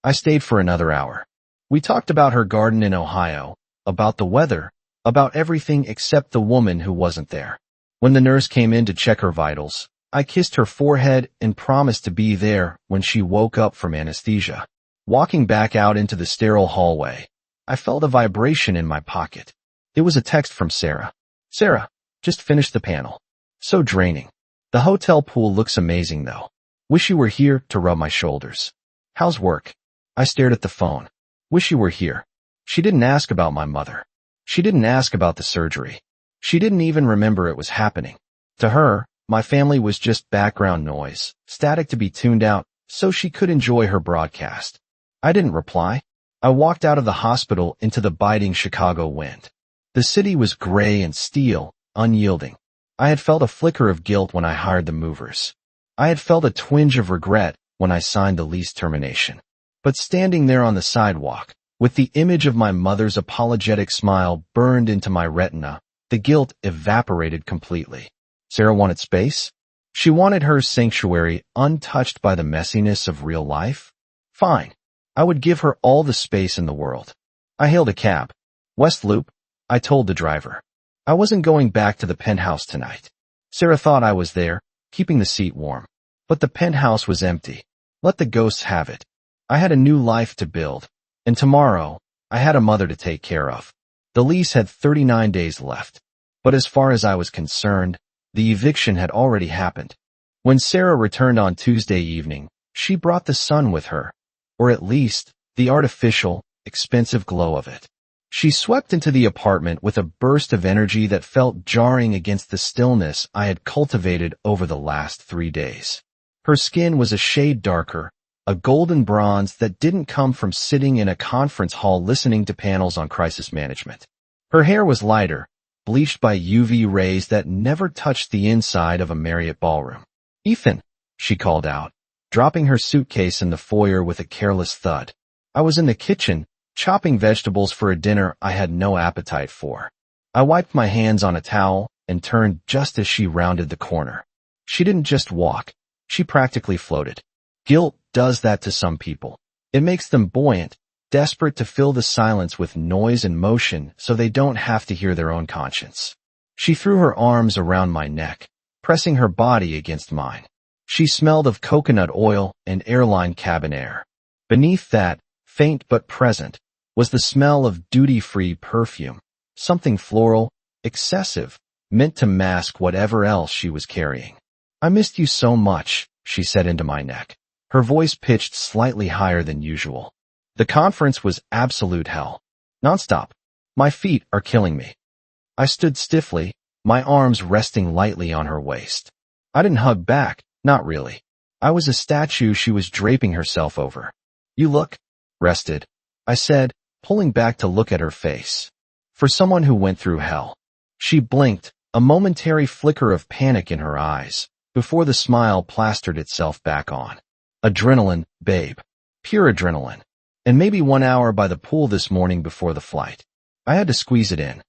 Speaker 1: I stayed for another hour. We talked about her garden in Ohio, about the weather, About everything except the woman who wasn't there. When the nurse came in to check her vitals, I kissed her forehead and promised to be there when she woke up from anesthesia. Walking back out into the sterile hallway, I felt a vibration in my pocket. It was a text from Sarah. Sarah, just finished the panel. So draining. The hotel pool looks amazing though. Wish you were here to rub my shoulders. How's work? I stared at the phone. Wish you were here. She didn't ask about my mother. She didn't ask about the surgery. She didn't even remember it was happening. To her, my family was just background noise, static to be tuned out so she could enjoy her broadcast. I didn't reply. I walked out of the hospital into the biting Chicago wind. The city was gray and steel, unyielding. I had felt a flicker of guilt when I hired the movers. I had felt a twinge of regret when I signed the lease termination. But standing there on the sidewalk, with the image of my mother's apologetic smile burned into my retina, the guilt evaporated completely. Sarah wanted space? She wanted her sanctuary untouched by the messiness of real life? Fine. I would give her all the space in the world. I hailed a cab. West Loop, I told the driver. I wasn't going back to the penthouse tonight. Sarah thought I was there, keeping the seat warm. But the penthouse was empty. Let the ghosts have it. I had a new life to build. And tomorrow, I had a mother to take care of. The lease had 39 days left. But as far as I was concerned, the eviction had already happened. When Sarah returned on Tuesday evening, she brought the sun with her, or at least, the artificial, expensive glow of it. She swept into the apartment with a burst of energy that felt jarring against the stillness I had cultivated over the last 3 days. Her skin was a shade darker, a golden bronze that didn't come from sitting in a conference hall listening to panels on crisis management. Her hair was lighter, bleached by UV rays that never touched the inside of a Marriott ballroom. Ethan, she called out, dropping her suitcase in the foyer with a careless thud. I was in the kitchen, chopping vegetables for a dinner I had no appetite for. I wiped my hands on a towel and turned just as she rounded the corner. She didn't just walk, she practically floated. Guilt does that to some people. It makes them buoyant, desperate to fill the silence with noise and motion so they don't have to hear their own conscience. She threw her arms around my neck, pressing her body against mine. She smelled of coconut oil and airline cabin air. Beneath that, faint but present, was the smell of duty-free perfume, something floral, excessive, meant to mask whatever else she was carrying. I missed you so much, she said into my neck. Her voice pitched slightly higher than usual. The conference was absolute hell. Nonstop. My feet are killing me. I stood stiffly, my arms resting lightly on her waist. I didn't hug back, not really. I was a statue she was draping herself over. You look rested, I said, pulling back to look at her face. For someone who went through hell. She blinked, a momentary flicker of panic in her eyes, before the smile plastered itself back on. Adrenaline, babe. Pure adrenaline. And maybe 1 hour by the pool this morning before the flight. I had to squeeze it in.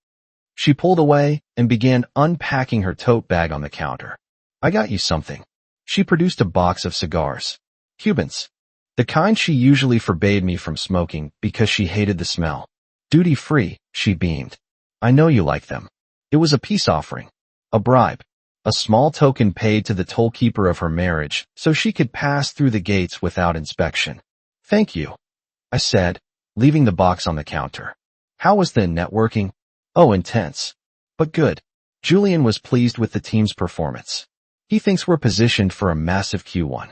Speaker 1: She pulled away and began unpacking her tote bag on the counter. I got you something. She produced a box of cigars. Cubans. The kind she usually forbade me from smoking because she hated the smell. Duty-free, she beamed. I know you like them. It was a peace offering. A bribe. A small token paid to the tollkeeper of her marriage so she could pass through the gates without inspection. Thank you, I said, leaving the box on the counter. How was the networking? Oh, intense. But good. Julian was pleased with the team's performance. He thinks we're positioned for a massive Q1.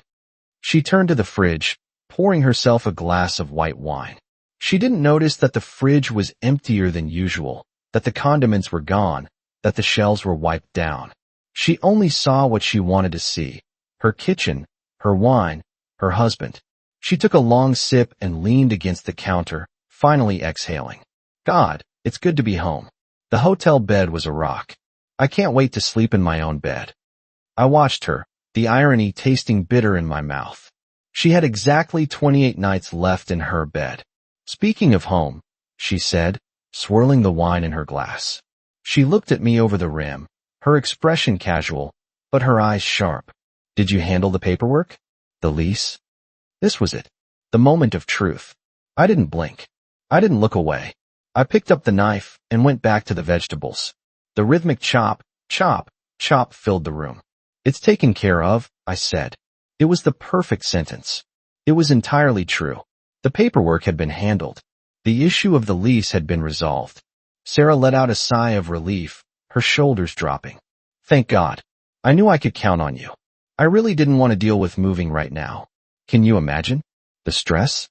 Speaker 1: She turned to the fridge, pouring herself a glass of white wine. She didn't notice that the fridge was emptier than usual, that the condiments were gone, that the shelves were wiped down. She only saw what she wanted to see. Her kitchen, her wine, her husband. She took a long sip and leaned against the counter, finally exhaling. God, it's good to be home. The hotel bed was a rock. I can't wait to sleep in my own bed. I watched her, the irony tasting bitter in my mouth. She had exactly 28 nights left in her bed. Speaking of home, she said, swirling the wine in her glass. She looked at me over the rim, her expression casual, but her eyes sharp. Did you handle the paperwork? The lease? This was it. The moment of truth. I didn't blink. I didn't look away. I picked up the knife and went back to the vegetables. The rhythmic chop, chop, chop filled the room. "It's taken care of," I said. It was the perfect sentence. It was entirely true. The paperwork had been handled. The issue of the lease had been resolved. Sarah let out a sigh of relief, her shoulders dropping. "Thank God. I knew I could count on you. I really didn't want to deal with moving right now. Can you imagine? The stress?"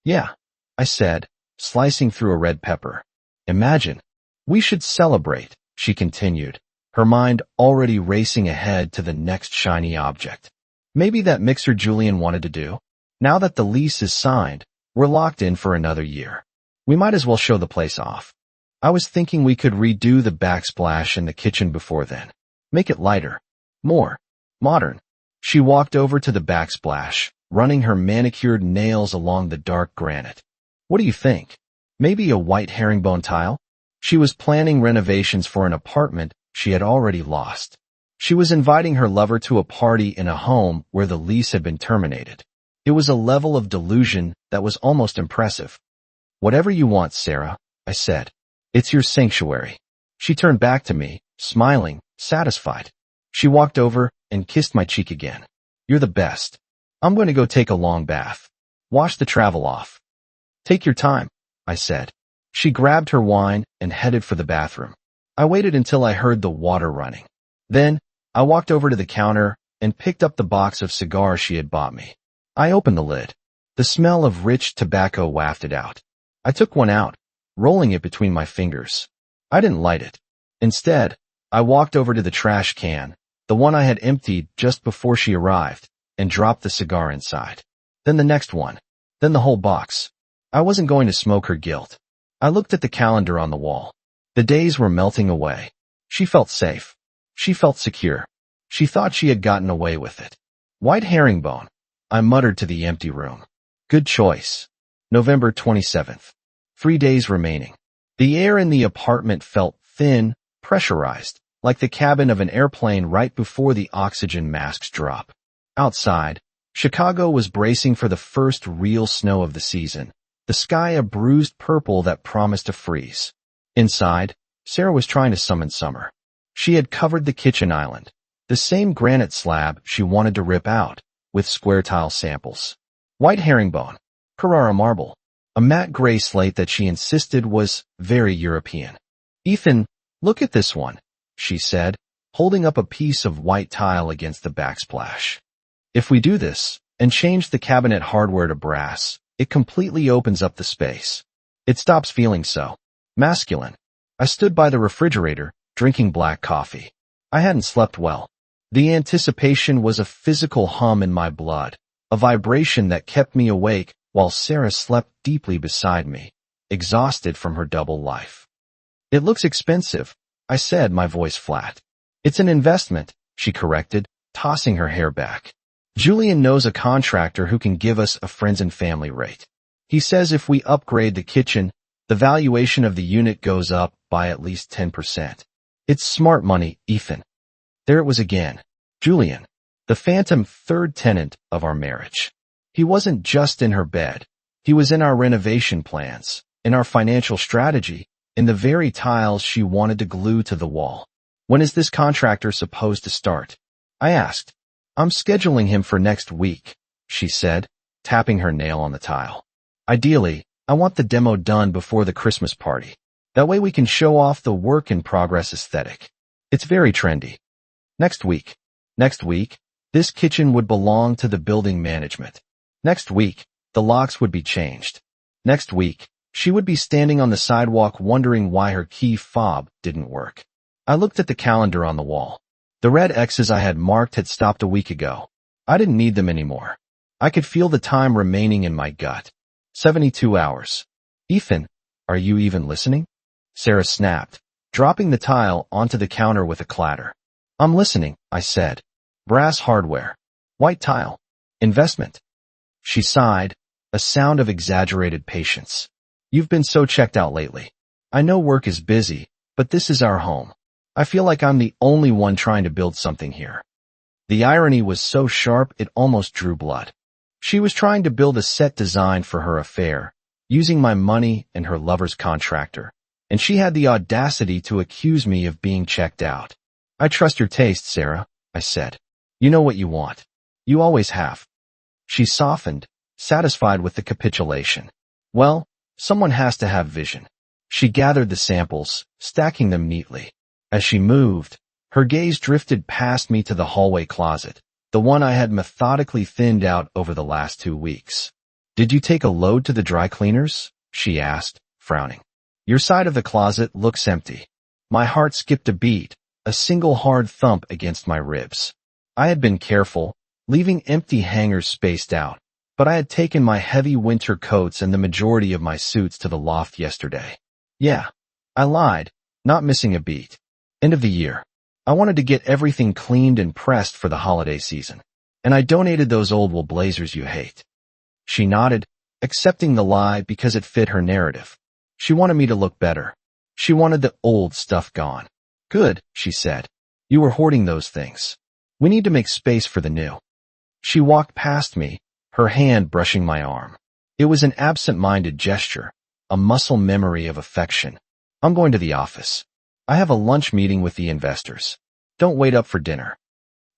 Speaker 1: "Yeah," I said, slicing through a red pepper. "Imagine. We should celebrate," she continued, her mind already racing ahead to the next shiny object. "Maybe that mixer Julian wanted to do. Now that the lease is signed, we're locked in for another year. We might as well show the place off. I was thinking we could redo the backsplash in the kitchen before then. Make it lighter. More modern." She walked over to the backsplash, running her manicured nails along the dark granite. "What do you think? Maybe a white herringbone tile?" She was planning renovations for an apartment she had already lost. She was inviting her lover to a party in a home where the lease had been terminated. It was a level of delusion that was almost impressive. "Whatever you want, Sarah," I said. "It's your sanctuary." She turned back to me, smiling, satisfied. She walked over and kissed my cheek again. "You're the best. I'm going to go take a long bath. Wash the travel off." "Take your time," I said. She grabbed her wine and headed for the bathroom. I waited until I heard the water running. Then, I walked over to the counter and picked up the box of cigars she had bought me. I opened the lid. The smell of rich tobacco wafted out. I took one out, rolling it between my fingers. I didn't light it. Instead, I walked over to the trash can, the one I had emptied just before she arrived, and dropped the cigar inside. Then the next one. Then the whole box. I wasn't going to smoke her guilt. I looked at the calendar on the wall. The days were melting away. She felt safe. She felt secure. She thought she had gotten away with it. "White herringbone," I muttered to the empty room. "Good choice." November 27th. 3 days remaining. The air in the apartment felt thin, pressurized, like the cabin of an airplane right before the oxygen masks drop. Outside, Chicago was bracing for the first real snow of the season, the sky a bruised purple that promised to freeze. Inside, Sarah was trying to summon summer. She had covered the kitchen island, the same granite slab she wanted to rip out, with square tile samples. White herringbone, Carrara marble, a matte gray slate that she insisted was very European. "Ethan, look at this one," she said, holding up a piece of white tile against the backsplash. "If we do this, and change the cabinet hardware to brass, it completely opens up the space. It stops feeling so masculine." I stood by the refrigerator, drinking black coffee. I hadn't slept well. The anticipation was a physical hum in my blood, a vibration that kept me awake while Sarah slept deeply beside me, exhausted from her double life. "It looks expensive," I said, my voice flat. "It's an investment," she corrected, tossing her hair back. "Julian knows a contractor who can give us a friends and family rate. He says if we upgrade the kitchen, the valuation of the unit goes up by at least 10%. It's smart money, Ethan." There it was again. Julian, the phantom third tenant of our marriage. He wasn't just in her bed. He was in our renovation plans, in our financial strategy, in the very tiles she wanted to glue to the wall. "When is this contractor supposed to start?" I asked. "I'm scheduling him for next week," she said, tapping her nail on the tile. "Ideally, I want the demo done before the Christmas party. That way we can show off the work-in-progress aesthetic. It's very trendy." Next week. Next week, this kitchen would belong to the building management. Next week, the locks would be changed. Next week, she would be standing on the sidewalk wondering why her key fob didn't work. I looked at the calendar on the wall. The red X's I had marked had stopped a week ago. I didn't need them anymore. I could feel the time remaining in my gut. 72 hours. "Ethan, are you even listening?" Sarah snapped, dropping the tile onto the counter with a clatter. "I'm listening," I said. "Brass hardware. White tile. Investment." She sighed, a sound of exaggerated patience. "You've been so checked out lately. I know work is busy, but this is our home. I feel like I'm the only one trying to build something here." The irony was so sharp it almost drew blood. She was trying to build a set design for her affair, using my money and her lover's contractor, and she had the audacity to accuse me of being checked out. I trust your taste, Sarah, I said. You know what you want. You always have. She softened, satisfied with the capitulation. Well, someone has to have vision. She gathered the samples, stacking them neatly. As she moved, her gaze drifted past me to the hallway closet, the one I had methodically thinned out over the last 2 weeks. Did you take a load to the dry cleaners? She asked, frowning. Your side of the closet looks empty. My heart skipped a beat, a single hard thump against my ribs. I had been careful, leaving empty hangers spaced out, but I had taken my heavy winter coats and the majority of my suits to the loft yesterday. Yeah, I lied, not missing a beat. End of the year. I wanted to get everything cleaned and pressed for the holiday season, and I donated those old wool blazers you hate. She nodded, accepting the lie because it fit her narrative. She wanted me to look better. She wanted the old stuff gone. Good, she said. You were hoarding those things. We need to make space for the new. She walked past me, her hand brushing my arm. It was an absent-minded gesture, a muscle memory of affection. I'm going to the office. I have a lunch meeting with the investors. Don't wait up for dinner.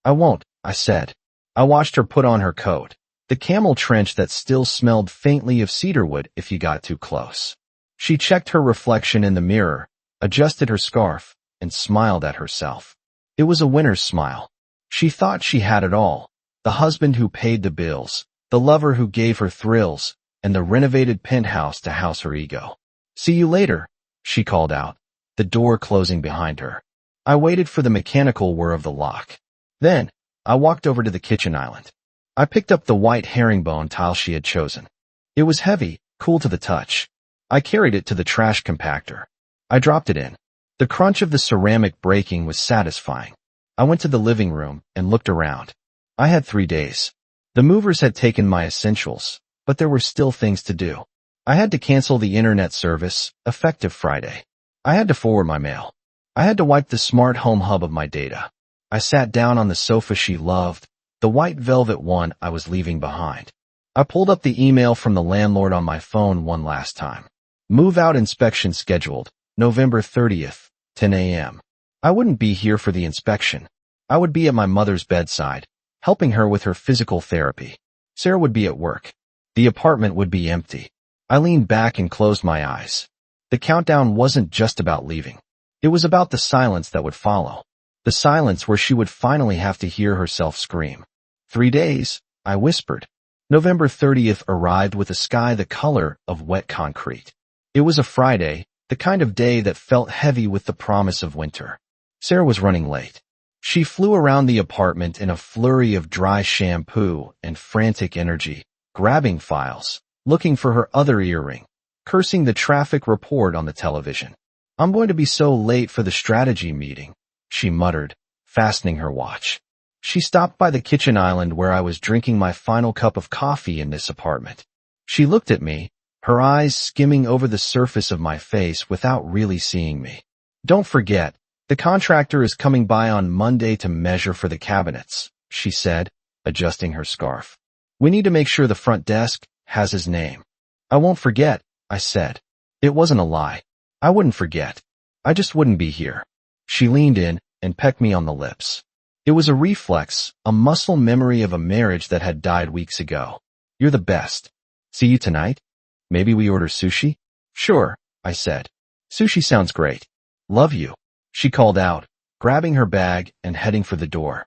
Speaker 1: I won't, I said. I watched her put on her coat, the camel trench that still smelled faintly of cedarwood if you got too close. She checked her reflection in the mirror, adjusted her scarf, and smiled at herself. It was a winner's smile. She thought she had it all, the husband who paid the bills, the lover who gave her thrills, and the renovated penthouse to house her ego. See you later, she called out, the door closing behind her. I waited for the mechanical whir of the lock. Then, I walked over to the kitchen island. I picked up the white herringbone tile she had chosen. It was heavy, cool to the touch. I carried it to the trash compactor. I dropped it in. The crunch of the ceramic breaking was satisfying. I went to the living room and looked around. I had 3 days. The movers had taken my essentials, but there were still things to do. I had to cancel the internet service, effective Friday. I had to forward my mail. I had to wipe the smart home hub of my data. I sat down on the sofa she loved, the white velvet one I was leaving behind. I pulled up the email from the landlord on my phone one last time. Move-out inspection scheduled, November 30th, 10 a.m. I wouldn't be here for the inspection. I would be at my mother's bedside, helping her with her physical therapy. Sarah would be at work. The apartment would be empty. I leaned back and closed my eyes. The countdown wasn't just about leaving. It was about the silence that would follow. The silence where she would finally have to hear herself scream. 3 days, I whispered. November 30th arrived with a sky the color of wet concrete. It was a Friday, the kind of day that felt heavy with the promise of winter. Sarah was running late. She flew around the apartment in a flurry of dry shampoo and frantic energy, grabbing files, looking for her other earring, cursing the traffic report on the television. I'm going to be so late for the strategy meeting, she muttered, fastening her watch. She stopped by the kitchen island where I was drinking my final cup of coffee in this apartment. She looked at me, her eyes skimming over the surface of my face without really seeing me. Don't forget, the contractor is coming by on Monday to measure for the cabinets, she said, adjusting her scarf. We need to make sure the front desk has his name. I won't forget, I said. It wasn't a lie. I wouldn't forget. I just wouldn't be here. She leaned in and pecked me on the lips. It was a reflex, a muscle memory of a marriage that had died weeks ago. You're the best. See you tonight? Maybe we order sushi? Sure, I said. Sushi sounds great. Love you, she called out, grabbing her bag and heading for the door.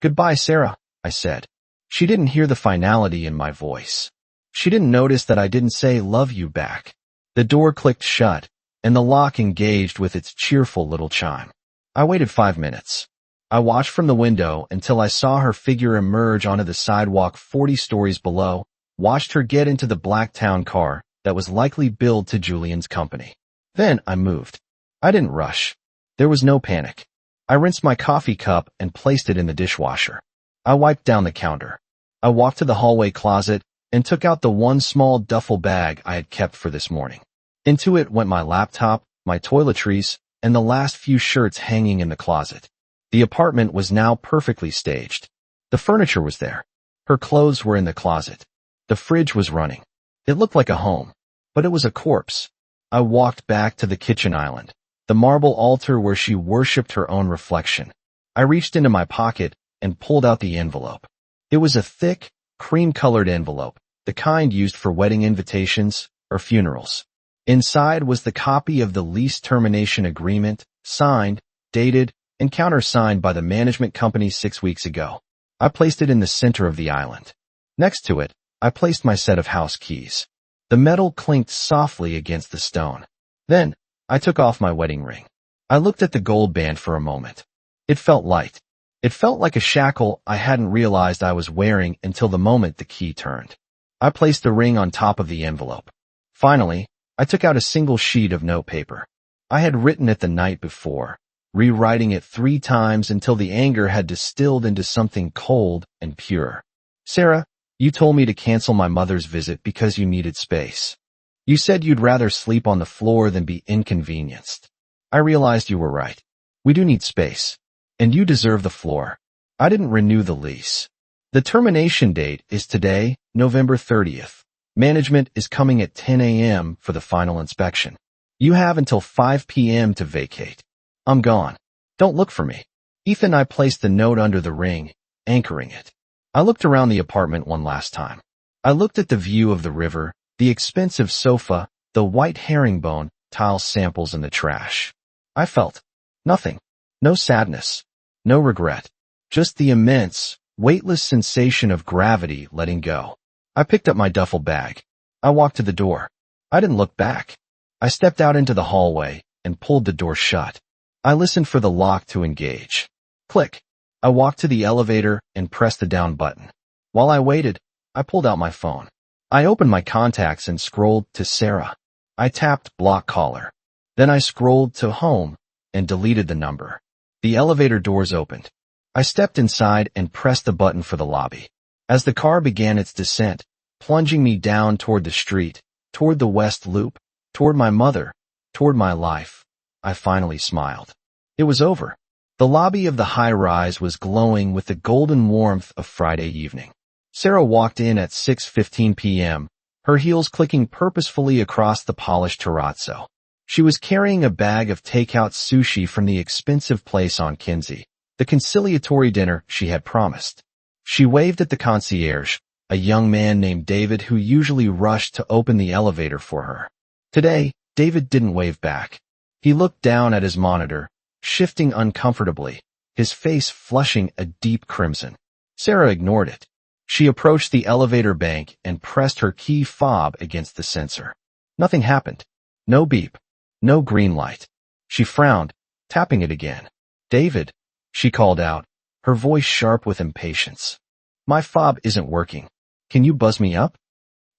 Speaker 1: Goodbye, Sarah, I said. She didn't hear the finality in my voice. She didn't notice that I didn't say love you back. The door clicked shut, and the lock engaged with its cheerful little chime. I waited 5 minutes. I watched from the window until I saw her figure emerge onto the sidewalk 40 stories below, watched her get into the black town car that was likely billed to Julian's company. Then I moved. I didn't rush. There was no panic. I rinsed my coffee cup and placed it in the dishwasher. I wiped down the counter. I walked to the hallway closet and took out the one small duffel bag I had kept for this morning. Into it went my laptop, my toiletries, and the last few shirts hanging in the closet. The apartment was now perfectly staged. The furniture was there. Her clothes were in the closet. The fridge was running. It looked like a home. but it was a corpse. I walked back to the kitchen island, the marble altar where she worshipped her own reflection. I reached into my pocket and pulled out the envelope. It was a thick, cream-colored envelope, the kind used for wedding invitations or funerals. Inside was the copy of the lease termination agreement, signed, dated, and countersigned by the management company 6 weeks ago. I placed it in the center of the island. Next to it, I placed my set of house keys. The metal clinked softly against the stone. Then, I took off my wedding ring. I looked at the gold band for a moment. It felt light. It felt like a shackle I hadn't realized I was wearing until the moment the key turned. I placed the ring on top of the envelope. Finally, I took out a single sheet of notepaper. I had written it the night before, rewriting it 3 times until the anger had distilled into something cold and pure. Sarah, you told me to cancel my mother's visit because you needed space. You said you'd rather sleep on the floor than be inconvenienced. I realized you were right. We do need space. And you deserve the floor. I didn't renew the lease. The termination date is today, November 30th. Management is coming at 10 a.m. for the final inspection. You have until 5 p.m. to vacate. I'm gone. Don't look for me. Ethan and I placed the note under the ring, anchoring it. I looked around the apartment one last time. I looked at the view of the river, the expensive sofa, the white herringbone, tile samples in the trash. I felt nothing. No sadness. No regret. Just the immense, weightless sensation of gravity letting go. I picked up my duffel bag. I walked to the door. I didn't look back. I stepped out into the hallway and pulled the door shut. I listened for the lock to engage. Click. I walked to the elevator and pressed the down button. While I waited, I pulled out my phone. I opened my contacts and scrolled to Sarah. I tapped block caller. Then I scrolled to home and deleted the number. The elevator doors opened. I stepped inside and pressed the button for the lobby. As the car began its descent, plunging me down toward the street, toward the West Loop, toward my mother, toward my life, I finally smiled. It was over. The lobby of the high-rise was glowing with the golden warmth of Friday evening. Sarah walked in at 6:15 p.m., her heels clicking purposefully across the polished terrazzo. She was carrying a bag of takeout sushi from the expensive place on Kinsey, the conciliatory dinner she had promised. She waved at the concierge, a young man named David who usually rushed to open the elevator for her. Today, David didn't wave back. He looked down at his monitor, shifting uncomfortably, his face flushing a deep crimson. Sarah ignored it. She approached the elevator bank and pressed her key fob against the sensor. Nothing happened. No beep. No green light. She frowned, tapping it again. David, she called out, her voice sharp with impatience. My fob isn't working. Can you buzz me up?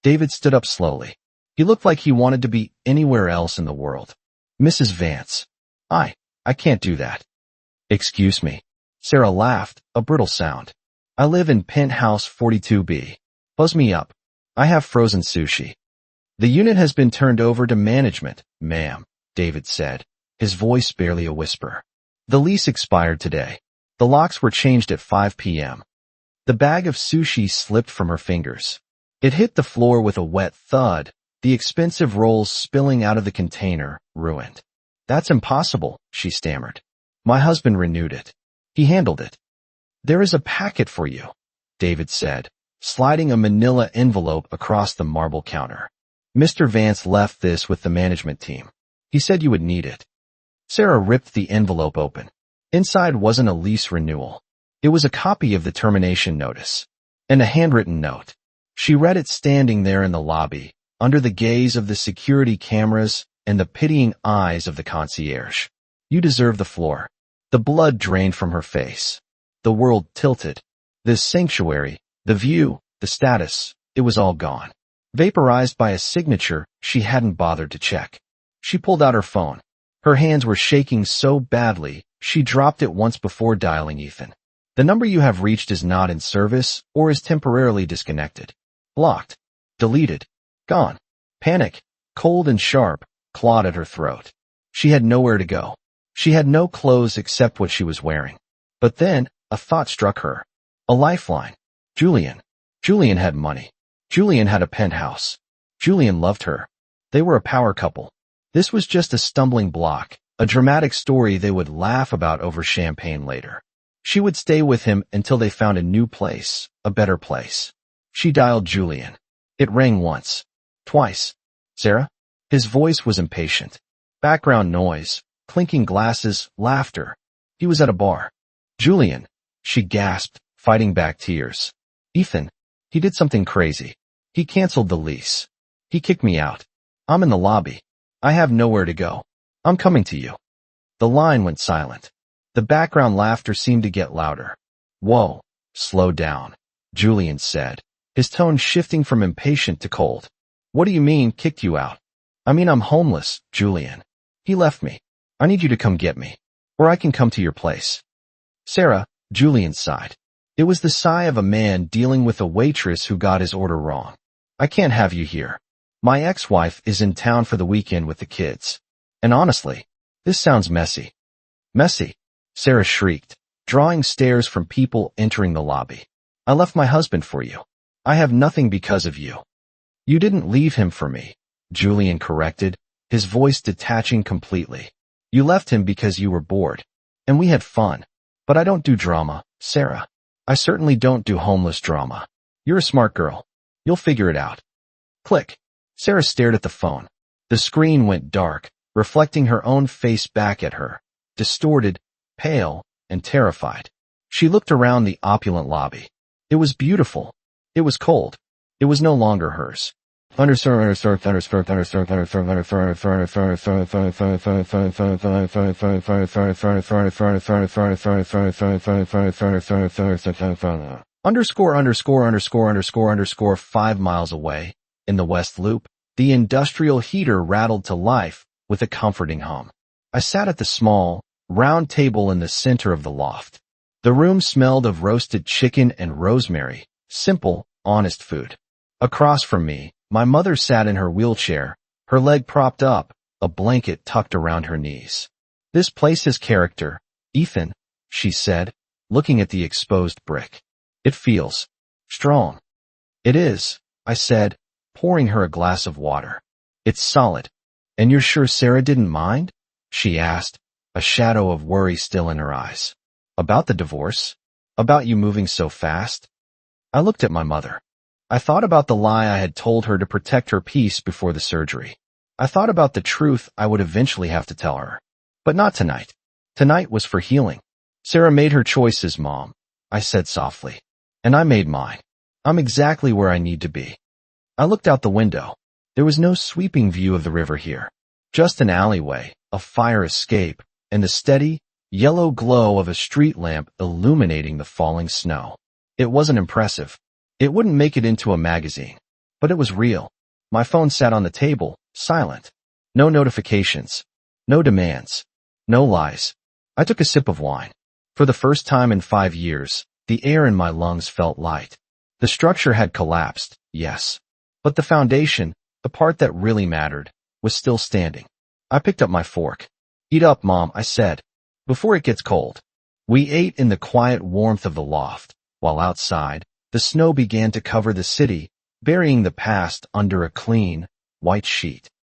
Speaker 1: David stood up slowly. He looked like he wanted to be anywhere else in the world. Mrs. Vance. I can't do that. Excuse me. Sarah laughed, a brittle sound. I live in penthouse 42B. Buzz me up. I have frozen sushi. The unit has been turned over to management, ma'am, David said, his voice barely a whisper. The lease expired today. The locks were changed at 5 p.m. The bag of sushi slipped from her fingers. It hit the floor with a wet thud, the expensive rolls spilling out of the container, ruined. That's impossible, she stammered. My husband renewed it. He handled it. There is a packet for you, David said, sliding a manila envelope across the marble counter. Mr. Vance left this with the management team. He said you would need it. Sarah ripped the envelope open. Inside wasn't a lease renewal. It was a copy of the termination notice, and a handwritten note. She read it standing there in the lobby, under the gaze of the security cameras and the pitying eyes of the concierge. You deserve the floor. The blood drained from her face. The world tilted. This sanctuary, the view, the status, it was all gone. Vaporized by a signature she hadn't bothered to check. She pulled out her phone. Her hands were shaking so badly, she dropped it once before dialing Ethan. The number you have reached is not in service or is temporarily disconnected. Blocked. Deleted. Gone. Panic, cold and sharp, clawed at her throat. She had nowhere to go. She had no clothes except what she was wearing. But then, a thought struck her. A lifeline. Julian. Julian had money. Julian had a penthouse. Julian loved her. They were a power couple. This was just a stumbling block, a dramatic story they would laugh about over champagne later. She would stay with him until they found a new place, a better place. She dialed Julian. It rang once. Twice. Sarah? His voice was impatient. Background noise, clinking glasses, laughter. He was at a bar. Julian, she gasped, fighting back tears. Ethan, he did something crazy. He canceled the lease. He kicked me out. I'm in the lobby. I have nowhere to go. I'm coming to you. The line went silent. The background laughter seemed to get louder. Whoa, slow down, Julian said, his tone shifting from impatient to cold. What do you mean, kicked you out? I mean, I'm homeless, Julian. He left me. I need you to come get me. Or I can come to your place. Sarah, Julian sighed. It was the sigh of a man dealing with a waitress who got his order wrong. I can't have you here. My ex-wife is in town for the weekend with the kids. And honestly, this sounds messy. Messy? Sarah shrieked, drawing stares from people entering the lobby. I left my husband for you. I have nothing because of you. You didn't leave him for me, Julian corrected, his voice detaching completely. You left him because you were bored. And we had fun. But I don't do drama, Sarah. I certainly don't do homeless drama. You're a smart girl. You'll figure it out. Click. Sarah stared at the phone. The screen went dark, reflecting her own face back at her, distorted, pale, and terrified. She looked around the opulent lobby. It was beautiful. It was cold. It was no longer hers. Underscore 5 miles away, in the West Loop, the industrial heater rattled to life with a comforting hum. I sat at the small, round table in the center of the loft. The room smelled of roasted chicken and rosemary, simple, honest food. Across from me, my mother sat in her wheelchair, her leg propped up, a blanket tucked around her knees. This place has character, Ethan, she said, looking at the exposed brick. It feels strong. It is, I said, pouring her a glass of water. It's solid. And you're sure Sarah didn't mind? She asked, a shadow of worry still in her eyes. About the divorce? About you moving so fast? I looked at my mother. I thought about the lie I had told her to protect her peace before the surgery. I thought about the truth I would eventually have to tell her. But not tonight. Tonight was for healing. Sarah made her choices, Mom, I said softly. And I made mine. I'm exactly where I need to be. I looked out the window. There was no sweeping view of the river here. Just an alleyway, a fire escape, and the steady, yellow glow of a street lamp illuminating the falling snow. It wasn't impressive. It wouldn't make it into a magazine. But it was real. My phone sat on the table, silent. No notifications. No demands. No lies. I took a sip of wine. For the first time in 5 years, the air in my lungs felt light. The structure had collapsed, yes. But the foundation, the part that really mattered, was still standing. I picked up my fork. Eat up, Mom, I said, before it gets cold. We ate in the quiet warmth of the loft, while outside, the snow began to cover the city, burying the past under a clean, white sheet.